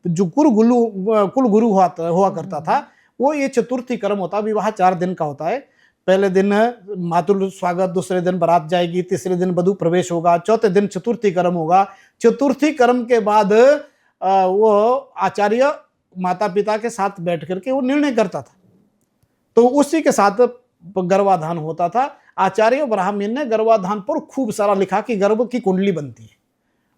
Speaker 1: जो कुल गुरु हुआ करता था, वो ये चतुर्थी कर्म होता है। विवाह 4 दिन का होता है। पहले दिन मातृ स्वागत, दूसरे दिन बारात जाएगी, तीसरे दिन वधू प्रवेश होगा, चौथे दिन चतुर्थी कर्म होगा। चतुर्थी कर्म के बाद वो आचार्य माता पिता के साथ बैठ करके वो निर्णय करता था, तो उसी के साथ गर्भाधान होता था। आचार्य वराहमिहिर ने गर्भाधान पर खूब सारा लिखा कि गर्भ की कुंडली बनती है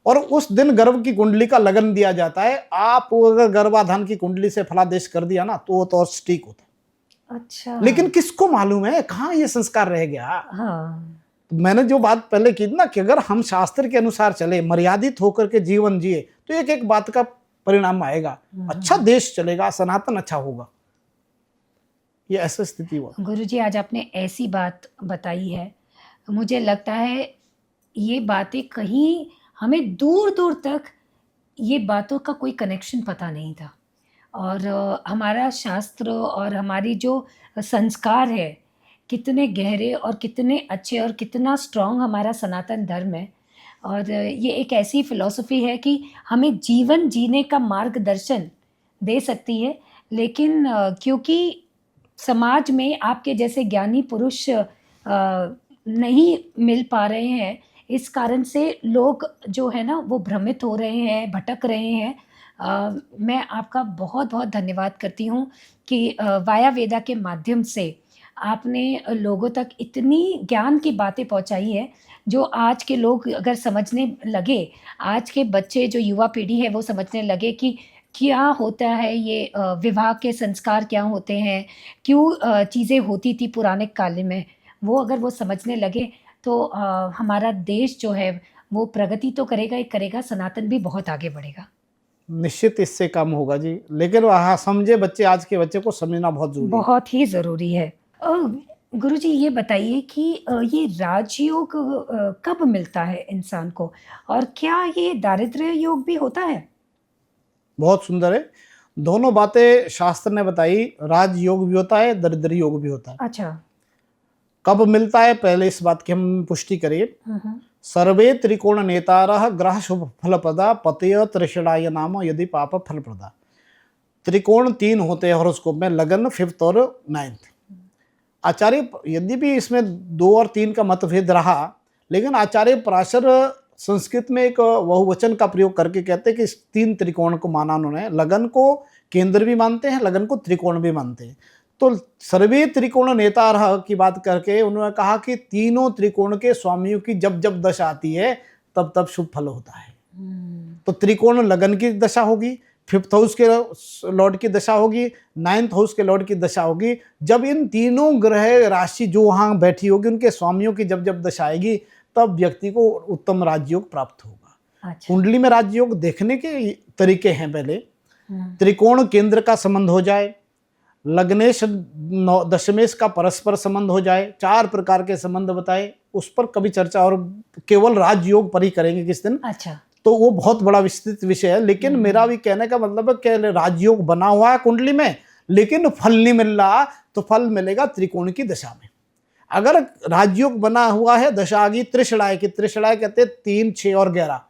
Speaker 1: और उस दिन गर्भ की कुंडली का लगन दिया जाता है। आप अगर गर्भाधान की कुंडली से फलादेश कर दिया ना, तो वो तो ठीक होता है।
Speaker 2: अच्छा।
Speaker 1: लेकिन किसको मालूम है कहाँ ये संस्कार रह गया।
Speaker 2: हाँ।
Speaker 1: मैंने जो बात पहले की ना कि अगर हम शास्त्र के अनुसार चले, मर्यादित होकर के जीवन जिए, तो एक एक बात का परिणाम आएगा। अच्छा देश चलेगा, सनातन अच्छा होगा। ये ऐसा स्थिति हुआ।
Speaker 2: गुरुजी, आज आपने ऐसी बात बताई है, मुझे लगता है ये बातें कहीं हमें दूर दूर तक ये बातों का कोई कनेक्शन पता नहीं था। और हमारा शास्त्र और हमारी जो संस्कार है, कितने गहरे और कितने अच्छे और कितना स्ट्रॉन्ग हमारा सनातन धर्म है। और ये एक ऐसी फ़िलॉसफ़ी है कि हमें जीवन जीने का मार्गदर्शन दे सकती है। लेकिन क्योंकि समाज में आपके जैसे ज्ञानी पुरुष नहीं मिल पा रहे हैं, इस कारण से लोग जो है ना वो भ्रमित हो रहे हैं, भटक रहे हैं। मैं आपका बहुत बहुत धन्यवाद करती हूँ कि वाया वेदा के माध्यम से आपने लोगों तक इतनी ज्ञान की बातें पहुँचाई है, जो आज के लोग अगर समझने लगे, आज के बच्चे जो युवा पीढ़ी है वो समझने लगे कि क्या होता है ये विवाह के संस्कार क्या होते हैं, क्यों चीज़ें होती थी पुराने काल में, वो अगर वो समझने लगे तो हमारा देश जो है वो प्रगति तो करेगा ही करेगा, सनातन भी बहुत आगे बढ़ेगा।
Speaker 1: निश्चित इससे कम होगा जी, लेकिन वहाँ समझे बच्चे, आज के बच्चे को समझना बहुत जरूरी है।
Speaker 2: बहुत ही ज़रूरी है। गुरुजी, ये बताइए कि ये राजयोग कब मिलता है इंसान को, और क्या ये दारिद्र्य योग भी होता है?
Speaker 1: बहुत सुंदर है। दोनों बातें शास्त्र ने बताई, राजयोग भी होता है, दरिद्र योग भी होता है।
Speaker 2: अच्छा।
Speaker 1: कब मिलता है, पहले इस बात की हम पुष्टि करिए। सर्वे त्रिकोण नेतारः ग्रह शुभ फलप्रदा पतय त्रिषणाय नाम यदि पाप फलप्रदा। त्रिकोण 3 होते हैं हॉरोस्कोप में, लगन, 5th और 9th। आचार्य, यदि भी इसमें 2 और 3 का मतभेद रहा, लेकिन आचार्य पराशर संस्कृत में एक बहुवचन का प्रयोग करके कहते हैं कि इस 3 त्रिकोण को माना उन्होंने। लगन को केंद्र भी मानते हैं, लगन को त्रिकोण भी मानते हैं। तो सर्वे त्रिकोण नेतारः की बात करके उन्होंने कहा कि तीनों त्रिकोण के स्वामियों की जब जब दशा आती है तब तब शुभ फल होता है। तो त्रिकोण लगन की दशा होगी, 5th हाउस के लॉर्ड की दशा होगी, 9th हाउस के लॉर्ड की दशा होगी। जब इन तीनों ग्रह राशि जो वहाँ बैठी होगी उनके स्वामियों की जब जब दशा आएगी, तब व्यक्ति को उत्तम राजयोग प्राप्त होगा।
Speaker 2: अच्छा।
Speaker 1: कुंडली में राजयोग देखने के तरीके हैं। पहले त्रिकोण केंद्र का संबंध हो जाए, लग्नेश दशमेश का परस्पर संबंध हो जाए, 4 प्रकार के संबंध बताए, उस पर कभी चर्चा और केवल राजयोग पर ही करेंगे किस दिन।
Speaker 2: अच्छा।
Speaker 1: तो वो बहुत बड़ा विस्तृत विषय है। लेकिन मेरा भी कहने का मतलब है कि राजयोग बना हुआ है कुंडली में, लेकिन फल नहीं मिल रहा, तो फल मिलेगा त्रिकोण की दशा में। अगर राजयोग बना हुआ है, दशा आ गई त्रिषणाय की, त्रिषणाय कहते हैं 3, 6 और 11,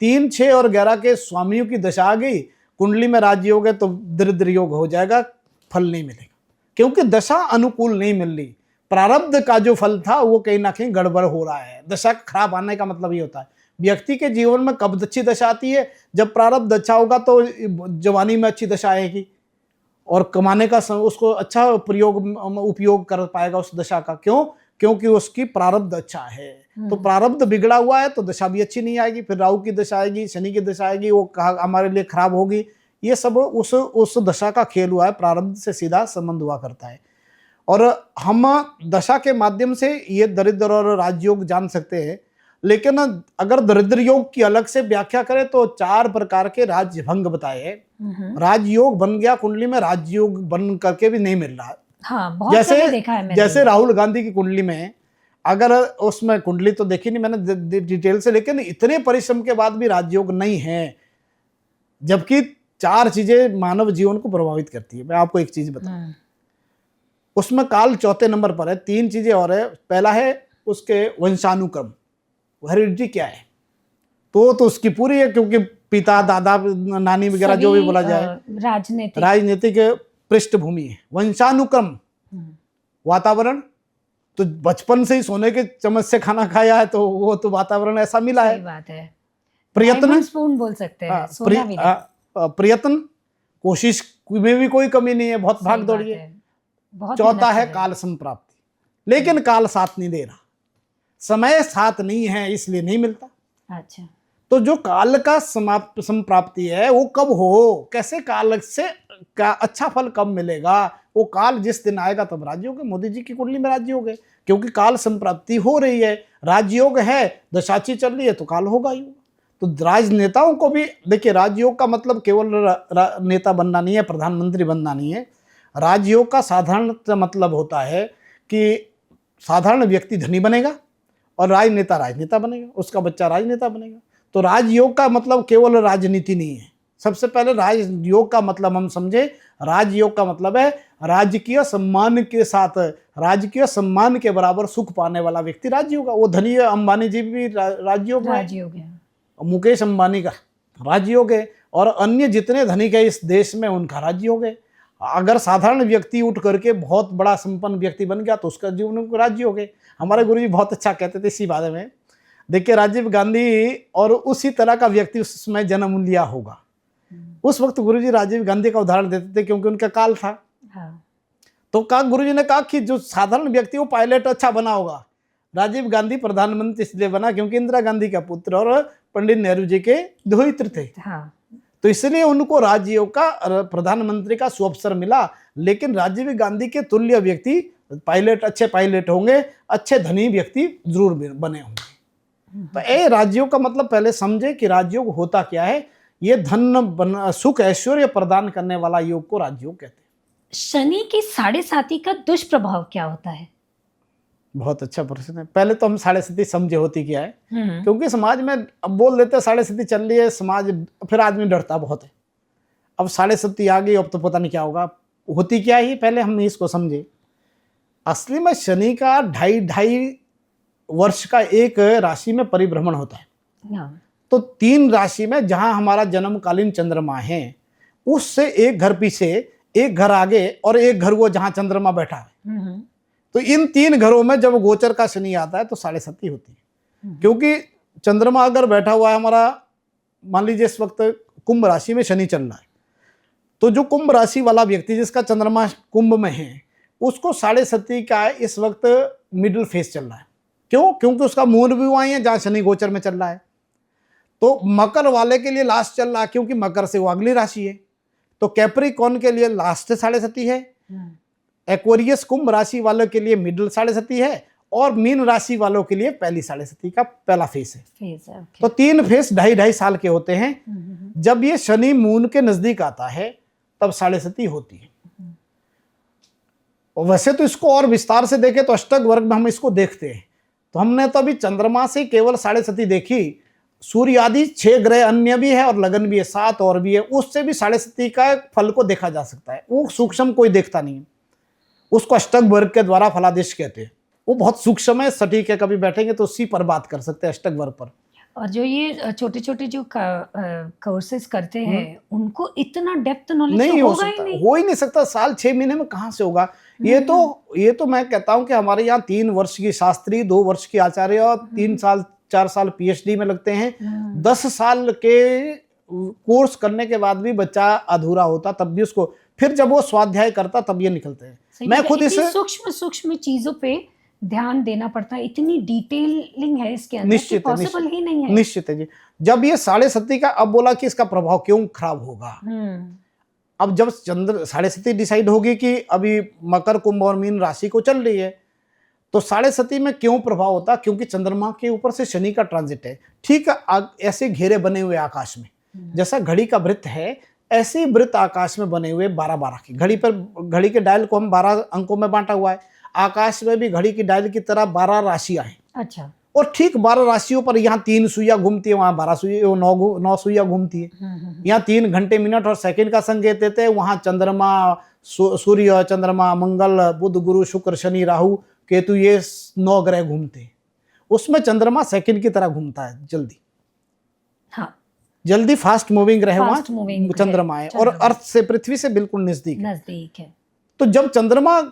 Speaker 1: 3, 6 और 11 के स्वामियों की दशा आ गई, कुंडली में राजयोग है तो दरिद्र योग हो जाएगा, फल नहीं मिलेगा, क्योंकि दशा अनुकूल नहीं मिल रही। प्रारब्ध का जो फल था वो कहीं ना कहीं गड़बड़ हो रहा है। दशा खराब आने का मतलब ये होता है व्यक्ति के जीवन में कब अच्छी दशा आती है, जब प्रारब्ध अच्छा होगा तो जवानी में अच्छी दशा आएगी और कमाने का उसको अच्छा उपयोग कर पाएगा उस दशा का। क्यों? क्योंकि उसकी प्रारब्ध अच्छा है। तो प्रारब्ध बिगड़ा हुआ है तो दशा भी अच्छी नहीं आएगी, फिर राहु की दशा आएगी, शनि की दशा आएगी, वो हमारे लिए खराब होगी। ये सब उस दशा का खेल हुआ है, प्रारब्ध से सीधा संबंध हुआ करता है। और हम दशा के माध्यम से ये दरिद्र और राजयोग जान सकते हैं। लेकिन अगर दरिद्र योग की अलग से व्याख्या करें तो 4 प्रकार के राजभंग बताए हैं। राजयोग बन गया कुंडली में, राजयोग बन करके भी नहीं मिल रहा।
Speaker 2: हाँ, बहुत जगह देखा है मैंने।
Speaker 1: जैसे राहुल गांधी की कुंडली में, अगर उसमें कुंडली तो देखी नहीं मैंने डिटेल से, लेकिन इतने परिश्रम के बाद भी राजयोग नहीं है, जबकि 4 चीजें मानव जीवन को प्रभावित करती है। मैं आपको एक चीज बताऊं, उसमें काल 4थे नंबर पर है। 3 चीजें और है। पहला है उसके वंशानुक्रम, हेरिडिटी क्या है, तो उसकी पूरी है, क्योंकि पिता, दादा, नानी वगैरह जो भी बोला जाए, राजनीतिक पृष्ठभूमि है। वंशानुक्रम, वातावरण, तो बचपन से ही सोने के चम्मच से खाना खाया है तो वो तो वातावरण ऐसा मिला है।
Speaker 2: बात है।
Speaker 1: प्रयत्न,
Speaker 2: स्पून बोल सकते हैं, सोना भी नहीं।
Speaker 1: प्रयत्न, कोशिश में भी कोई कमी नहीं है, बहुत भाग दौड़ी है। चौथा है काल संप्राप्ति, लेकिन काल साथ नहीं दे रहा, समय साथ नहीं है, इसलिए नहीं मिलता।
Speaker 2: अच्छा।
Speaker 1: तो जो काल का संप्राप्ति है वो कब हो, कैसे काल से का अच्छा फल कब मिलेगा, वो काल जिस दिन आएगा तब राजयोग है। मोदी जी की कुंडली में राजयोग है, क्योंकि काल संप्राप्ति हो रही है, राजयोग है, दशाची चल रही है तो काल होगा ही होगा। तो राजनेताओं को भी देखिए, राजयोग का मतलब केवल नेता बनना नहीं है, प्रधानमंत्री बनना नहीं है। राजयोग का साधारण मतलब होता है कि साधारण व्यक्ति धनी बनेगा और राजनेता बनेगा, उसका बच्चा राजनेता बनेगा। तो राजयोग का मतलब केवल राजनीति नहीं है। सबसे पहले राजयोग का मतलब हम समझे, राजयोग का मतलब है राजकीय सम्मान के साथ, राजकीय सम्मान के बराबर सुख पाने वाला व्यक्ति राजयोग है। वो धनी अंबानी जी भी राजयोग है, मुकेश अंबानी का राजयोग है, और अन्य जितने धनिक है इस देश में उनका राजयोग है। अगर साधारण व्यक्ति उठ करके बहुत बड़ा संपन्न व्यक्ति बन गया तो उसका जीवन राजयोग है। हमारे गुरुजी बहुत अच्छा कहते थे इसी बारे में। देखिए, राजीव गांधी और उसी तरह का व्यक्ति उस समय जन्म लिया होगा। उस वक्त गुरुजी राजीव गांधी का उदाहरण देते थे, क्योंकि उनका काल था। तो गुरुजी ने कहा कि जो साधारण व्यक्ति वो पायलट अच्छा बना होगा। राजीव गांधी प्रधानमंत्री इसलिए बना क्योंकि इंदिरा गांधी का पुत्र और पंडित नेहरू जी के दोहित्र थे। तो इसलिए उनको राजयोग का, प्रधानमंत्री का सुअवसर मिला। लेकिन राजीव गांधी के तुल्य व्यक्ति पायलट, अच्छे पायलट होंगे, अच्छे धनी व्यक्ति जरूर बने होंगे। तो ये राजयोग का मतलब पहले समझे कि राजयोग होता क्या है। ये धन, सुख, ऐश्वर्य प्रदान करने वाला योग को राजयोग कहते हैं।
Speaker 2: शनि की 7.5 का दुष्प्रभाव क्या होता है?
Speaker 1: बहुत अच्छा प्रश्न है। पहले तो हम 7.5 समझे होती क्या है, क्योंकि समाज में अब बोल देते 7.5 चल रही है समाज, फिर आदमी डरता बहुत है। अब 7.5 आ गई, अब तो पता नहीं क्या होगा। होती क्या है पहले हम इसको समझे। असली में शनि का 2.5 वर्ष का एक राशि में परिभ्रमण होता है। तो 3 राशि में जहां हमारा जन्मकालीन चंद्रमा है, उससे एक घर पीछे, एक घर आगे और एक घर वो जहां चंद्रमा बैठा है। तो इन 3 घरों में जब गोचर का शनि आता है तो 7.5 होती है। क्योंकि चंद्रमा अगर बैठा हुआ है हमारा, मान लीजिए इस वक्त कुंभ राशि में शनि चल रहा है, तो जो कुंभ राशि वाला व्यक्ति जिसका चंद्रमा कुंभ में है, उसको 7.5 का इस वक्त मिडिल फेज चल रहा है। क्यों? क्योंकि उसका मूल भी वहीं है जहां शनि गोचर में चल रहा है। तो मकर वाले के लिए लास्ट चल रहा है, क्योंकि मकर से वो अगली राशि है। तो कैप्रिकॉर्न के लिए लास्ट 7.5 है। एक्वेरियस कुंभ राशि वालों के लिए मिडिल 7.5 है, और मीन राशि वालों के लिए पहली साढ़े सती का पहला फेस है।
Speaker 2: फेज है,
Speaker 1: तो
Speaker 2: ओके।
Speaker 1: 3 फेस 2.5 साल के होते हैं।
Speaker 2: हम्म।
Speaker 1: जब ये शनि मून के नजदीक आता है तब साढ़े सती होती है। और वैसे तो इसको और विस्तार से देखें तो अष्टक वर्ग में हम इसको देखते हैं, तो हमने तो अभी चंद्रमा से केवल साढ़े सती देखी, सूर्य आदि 6 ग्रह अन्य भी है और लगन भी है, 7 और भी है, उससे भी साढ़े सती का फल को देखा जा सकता है। वो सूक्ष्म कोई देखता नहीं है, उसको अष्टक वर्ग के द्वारा फलादेश कहते हैं। वो बहुत सूक्ष्म है, सटीक है, कभी बैठेंगे तो उसी पर बात कर सकते हैं, अष्टक वर्ग पर।
Speaker 2: और जो ये छोटे छोटे जो कोर्सेज करते हैं उनको इतना डेप्थ नॉलेज
Speaker 1: नहीं
Speaker 2: तो
Speaker 1: हो
Speaker 2: होगा ही
Speaker 1: सकता,
Speaker 2: नहीं।
Speaker 1: हो ही नहीं सकता, साल 6 महीने में कहाँ से होगा। ये तो मैं कहता हूँ कि हमारे यहाँ 3 वर्ष की शास्त्री, 2 वर्ष की आचार्य और 3 साल 4 साल PhD में लगते हैं। 10 साल के कोर्स करने के बाद भी बच्चा अधूरा होता, तब भी उसको फिर जब वो स्वाध्याय करता तब ये निकलते हैं।
Speaker 2: सही
Speaker 1: मैं
Speaker 2: बात है,
Speaker 1: खुद
Speaker 2: इतनी
Speaker 1: इसे
Speaker 2: सूक्ष्म सूक्ष्म चीजों पे ध्यान देना पड़ता है, इतनी डिटेलिंग है इसके अंदर कि
Speaker 1: निश्चित है,
Speaker 2: पॉसिबल ही नहीं है।
Speaker 1: निश्चित है जी। जब ये साढ़े सती का, अब बोला कि इसका प्रभाव क्यों खराब होगा। अब जब चंद्र साढ़े सती डिसाइड होगी कि अभी मकर, कुंभ और मीन राशि को चल रही है, तो साढ़े सती में क्यों प्रभाव होता, क्योंकि चंद्रमा के ऊपर से शनि का ट्रांजिट है। ठीक ऐसे घेरे बने हुए आकाश में, जैसा घड़ी का वृत्त है, ऐसे ही वृत्त आकाश में बने हुए 12-12 की घड़ी पर, घड़ी के डायल को हम 12 अंकों में बांटा हुआ है। आकाश में भी घड़ी की डायल की तरह 12 राशियां हैं।
Speaker 2: अच्छा।
Speaker 1: और ठीक 12 राशियों पर यहाँ 3 सुइयां घूमती है, वहां 12 सुइयां, 9 सुइयां घूमती है। यहाँ 3 घंटे मिनट और सेकंड का संकेत देते हैं, वहां चंद्रमा, सूर्य, चंद्रमा, मंगल, बुध, गुरु, शुक्र, शनि, राहु, केतु, ये 9 ग्रह घूमते हैं। उसमें चंद्रमा सेकंड की तरह घूमता है, जल्दी,
Speaker 2: हाँ,
Speaker 1: जल्दी फास्ट मूविंग ग्रह
Speaker 2: Fast
Speaker 1: वहां
Speaker 2: moving ग्रह,
Speaker 1: चंद्रमा है, और
Speaker 2: चंद्रमा।
Speaker 1: अर्थ से, पृथ्वी से बिल्कुल नजदीक है।
Speaker 2: है।
Speaker 1: तो जब चंद्रमा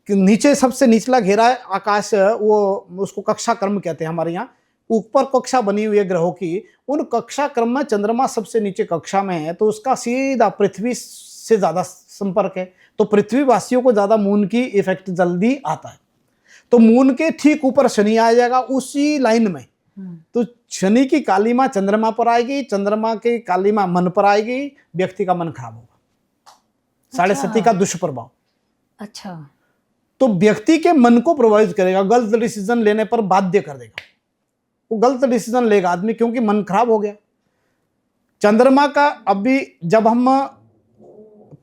Speaker 1: नीचे, सबसे निचला घेरा है आकाश, वो उसको कक्षा क्रम कहते हैं हमारे यहाँ, ऊपर कक्षा बनी हुई है ग्रहों की, उन कक्षा क्रम में चंद्रमा सबसे नीचे कक्षा में है, तो उसका सीधा पृथ्वी से ज्यादा संपर्क है, तो पृथ्वी वासियों को ज्यादा मून की इफेक्ट जल्दी आता है। तो मून के ठीक ऊपर शनि आ जाएगा उसी लाइन में, तो शनि की कालीमा चंद्रमा पर आएगी, चंद्रमा की कालीमा मन पर आएगी, व्यक्ति का मन खराब होगा। साढ़े सती का दुष्प्रभाव,
Speaker 2: अच्छा,
Speaker 1: तो व्यक्ति के मन को प्रभावित करेगा, गलत डिसीजन लेने पर बाध्य कर देगा, वो गलत डिसीजन लेगा आदमी, क्योंकि मन खराब हो गया। चंद्रमा का अभी जब हम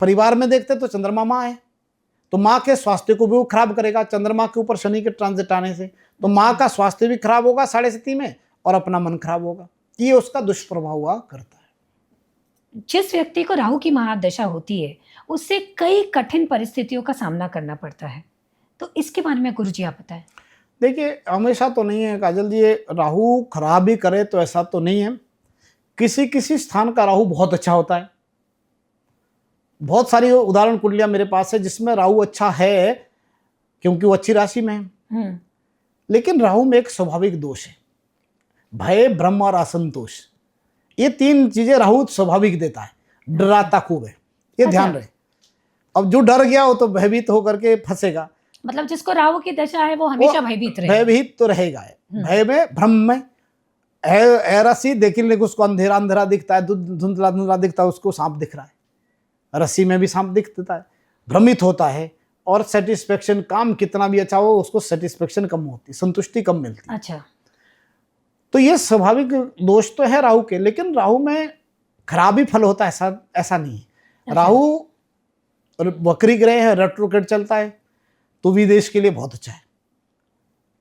Speaker 1: परिवार में देखते तो चंद्रमा माँ है, तो माँ के स्वास्थ्य को भी वो खराब करेगा। चंद्रमा के ऊपर शनि के ट्रांजिट आने से तो माँ का स्वास्थ्य भी खराब होगा साढ़े सती में, और अपना मन खराब होगा, ये उसका दुष्प्रभाव हुआ करता है।
Speaker 2: जिस व्यक्ति को राहु की महादशा होती है उससे कई कठिन परिस्थितियों का सामना करना पड़ता है, तो इसके बारे में गुरुजी आप बताएं।
Speaker 1: देखिए, हमेशा तो नहीं है काजल जी, ये राहु खराब ही करे तो ऐसा तो नहीं है। किसी किसी स्थान का राहु बहुत अच्छा होता है। बहुत सारी उदाहरण कुंडलियां मेरे पास है जिसमें राहु अच्छा है, क्योंकि वो अच्छी राशि में है। लेकिन राहु में एक स्वाभाविक दोष है, भय, भ्रम और असंतोष। ये 3 चीजें राहु स्वाभाविक देता है, डराता खूब है, ये ध्यान रहे। अब जो डर गया वो तो भयभीत होकर के फंसेगा।
Speaker 2: मतलब जिसको राहु की दशा है वो हमेशा भयभीत रहेगा।
Speaker 1: भयभीत तो रहेगा, भय में, भ्रम में, रस्सी देखने को उसको अंधेरा अंधेरा दिखता है, धुंधला धुंधला दिखता है, उसको सांप दिख रहा है, रस्सी में भी सांप दिखता है, भ्रमित होता है। और सेटिस्फेक्शन, काम कितना भी अच्छा हो उसको सेटिस्फेक्शन कम होती, संतुष्टि कम मिलती।
Speaker 2: अच्छा,
Speaker 1: तो ये स्वाभाविक दोष तो है राहु के, लेकिन राहु में खराब ही फल होता है ऐसा नहीं है। राहु वक्री ग्रह है, रेट्रोग्रेड चलता है, तो विदेश के लिए बहुत अच्छा है।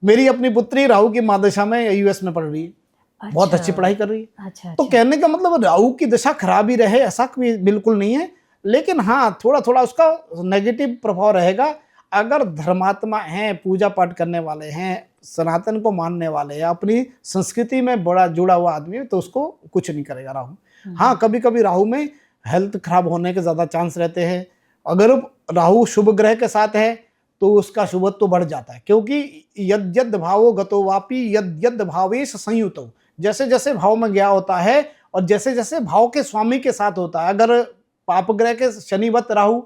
Speaker 1: मेरी अपनी पुत्री राहु की महादशा में US में पढ़ रही है, बहुत अच्छी पढ़ाई कर रही है।
Speaker 2: अच्छा,
Speaker 1: तो कहने का मतलब राहु की दशा खराब ही रहे ऐसा बिल्कुल नहीं है, लेकिन हाँ थोड़ा थोड़ा उसका नेगेटिव प्रभाव रहेगा। अगर धर्मात्मा हैं, पूजा पाठ करने वाले हैं, सनातन को मानने वाले हैं, अपनी संस्कृति में बड़ा जुड़ा हुआ आदमी है, तो उसको कुछ नहीं करेगा राहु। हाँ, कभी कभी राहु में हेल्थ खराब होने के ज्यादा चांस रहते हैं। अगर राहु शुभ ग्रह के साथ है तो उसका शुभत्व बढ़ जाता है, क्योंकि यद यद भावो गतो वापी यद यद भावेश संयुतो, जैसे जैसे भाव में गया होता है और जैसे जैसे भाव के स्वामी के साथ होता है। अगर पाप ग्रह के शनिवत राहु,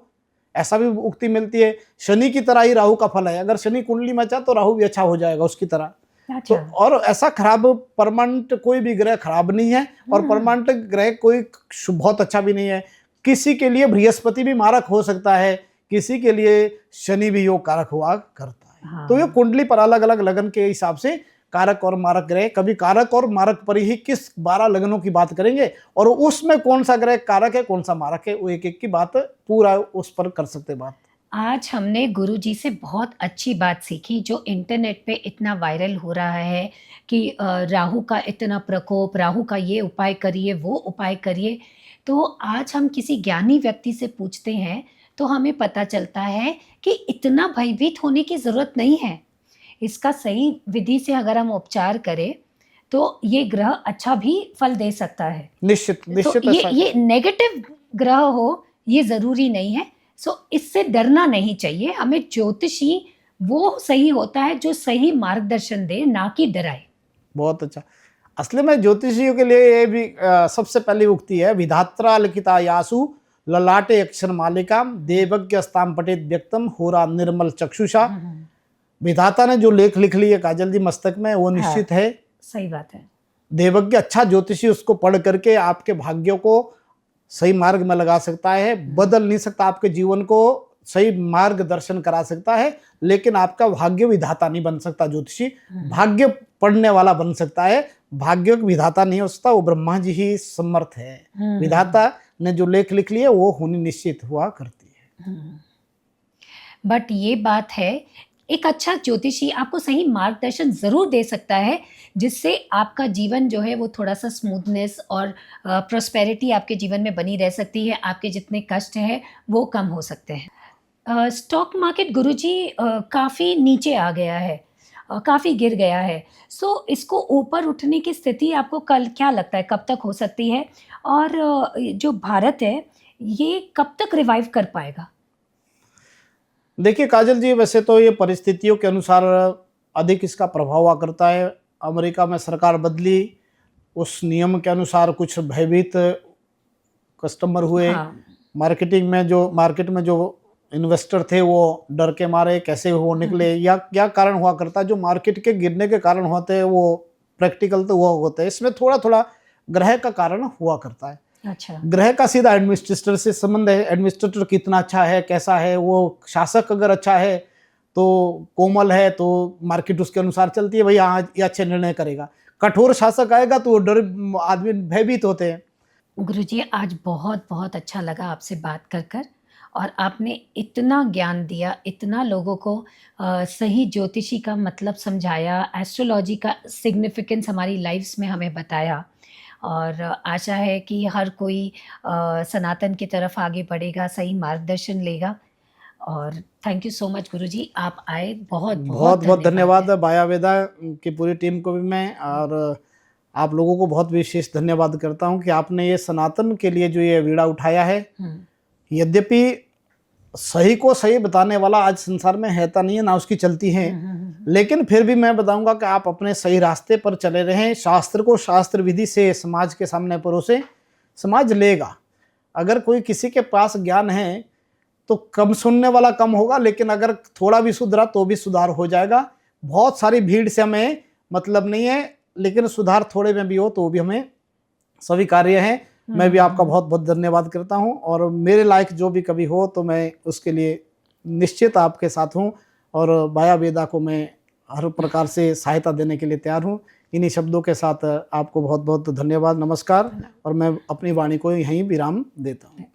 Speaker 1: ऐसा भी उक्ति मिलती है, शनि की तरह ही राहु का फल है। अगर शनि कुंडली में अच्छा तो राहु भी अच्छा हो जाएगा उसकी तरह।
Speaker 2: अच्छा।
Speaker 1: तो और ऐसा खराब परमानेंट कोई भी ग्रह खराब नहीं है, और परमानेंट ग्रह कोई बहुत अच्छा भी नहीं है। किसी के लिए बृहस्पति भी मारक हो सकता है, किसी के लिए शनि भी योग कारक हुआ करता है।
Speaker 2: हाँ।
Speaker 1: तो ये कुंडली पर अलग अलग लगन के हिसाब से कारक और मारक ग्रह, कभी कारक और मारक पर ही किस 12 लगनों की बात करेंगे और उसमें कौन सा ग्रह कारक है कौन सा मारक है, वो एक एक की बात पूरा उस पर कर सकते बात।
Speaker 2: आज हमने गुरुजी से बहुत अच्छी बात सीखी जो इंटरनेट पे इतना वायरल हो रहा है कि राहु का इतना प्रकोप, राहु का ये उपाय करिए, वो उपाय करिए। तो आज हम किसी ज्ञानी व्यक्ति से पूछते हैं तो हमें पता चलता है कि इतना भयभीत होने की ज़रूरत नहीं है। इसका सही विधि से अगर हम उपचार करें तो ये ग्रह अच्छा भी फल दे सकता है।
Speaker 1: निश्चित
Speaker 2: तो
Speaker 1: निश्चित ऐसा है।
Speaker 2: ये नेगेटिव ग्रह हो ये ज़रूरी नहीं है। सो इससे डरना नहीं चाहिए। हमें ज्योतिषी वो सही होता है जो सही मार्गदर्शन दे, ना कि डराए।
Speaker 1: बहुत अच्छा। असली में ज्योतिषियों के लिए ये भी सबसे पहली उक्ति है, विधात्रा लिखिता यासु ललाटे अक्षर मालिकाम देवज्ञ स्ताम पठित व्यक्तम होरा निर्मल चक्षुषा। विधाता ने जो लेख लिख लिए काजल जी मस्तक में वो निश्चित है।
Speaker 2: सही बात है।
Speaker 1: देवज्ञ अच्छा ज्योतिषी उसको पढ़ करके आपके भाग्यों को सही मार्ग में लगा सकता है, बदल नहीं सकता, आपके जीवन को सही मार्गदर्शन करा सकता है, लेकिन आपका भाग्य विधाता नहीं बन सकता ज्योतिषी। भाग्य पढ़ने वाला बन सकता है, भाग्य विधाता नहीं हो सकता, वो ब्रह्मा जी ही समर्थ है। विधाता ने जो लेख लिख लिए वो होनी निश्चित हुआ करती है।
Speaker 2: बट ये बात है, एक अच्छा ज्योतिषी आपको सही मार्गदर्शन ज़रूर दे सकता है जिससे आपका जीवन जो है वो थोड़ा सा स्मूथनेस और प्रॉस्पेरिटी आपके जीवन में बनी रह सकती है। आपके जितने कष्ट हैं वो कम हो सकते हैं। स्टॉक मार्केट गुरुजी काफ़ी नीचे आ गया है, काफ़ी गिर गया है। सो इसको ऊपर उठने की स्थिति आपको कल क्या लगता है कब तक हो सकती है, और जो भारत है ये कब तक रिवाइव कर पाएगा?
Speaker 1: देखिए काजल जी, वैसे तो ये परिस्थितियों के अनुसार अधिक इसका प्रभाव हुआ करता है। अमेरिका में सरकार बदली, उस नियम के अनुसार कुछ भयभीत कस्टमर हुए।
Speaker 2: हाँ।
Speaker 1: मार्केट में जो इन्वेस्टर थे वो डर के मारे कैसे वो निकले, या क्या कारण हुआ करता है। जो मार्केट के गिरने के कारण होते हैं वो प्रैक्टिकल तो हुआ होता है, इसमें थोड़ा थोड़ा ग्रह का कारण हुआ करता है।
Speaker 2: अच्छा।
Speaker 1: ग्रह का सीधा एडमिनिस्ट्रेटर से संबंध है। एडमिनिस्ट्रेटर कितना अच्छा है, कैसा है, वो शासक अगर अच्छा है तो कोमल है तो मार्केट उसके अनुसार चलती है, भैया आज ये अच्छे निर्णय करेगा। कठोर शासक आएगा तो वो डर आदमी भयभीत होते हैं।
Speaker 2: गुरुजी आज बहुत बहुत अच्छा लगा आपसे बात कर कर, और आपने इतना ज्ञान दिया, इतना लोगों को सही ज्योतिषी का मतलब समझाया, एस्ट्रोलॉजी का सिग्निफिकेंस हमारी लाइफ्स में हमें बताया, और आशा है कि हर कोई सनातन की तरफ आगे बढ़ेगा, सही मार्गदर्शन लेगा। और थैंक यू सो मच गुरुजी, आप आए, बहुत
Speaker 1: बहुत बहुत धन्यवाद
Speaker 2: है।
Speaker 1: बाया वेदा की पूरी टीम को भी मैं, और आप लोगों को बहुत विशेष धन्यवाद करता हूं कि आपने ये सनातन के लिए जो ये बीड़ा उठाया है। यद्यपि सही को सही बताने वाला आज संसार में है तो नहीं है, ना उसकी चलती है, लेकिन फिर भी मैं बताऊंगा कि आप अपने सही रास्ते पर चले रहें। शास्त्र को शास्त्र विधि से समाज के सामने परोसे, समाज लेगा। अगर कोई किसी के पास ज्ञान है तो कम सुनने वाला कम होगा, लेकिन अगर थोड़ा भी सुधरा तो भी सुधार हो जाएगा। बहुत सारी भीड़ से हमें मतलब नहीं है, लेकिन सुधार थोड़े में भी हो तो भी हमें स्वीकार्य है। मैं भी आपका बहुत बहुत धन्यवाद करता हूं, और मेरे लायक जो भी कभी हो तो मैं उसके लिए निश्चित आपके साथ हूं, और बाया वेदा को मैं हर प्रकार से सहायता देने के लिए तैयार हूं। इन्हीं शब्दों के साथ आपको बहुत बहुत धन्यवाद, नमस्कार, और मैं अपनी वाणी को यहीं विराम देता हूं।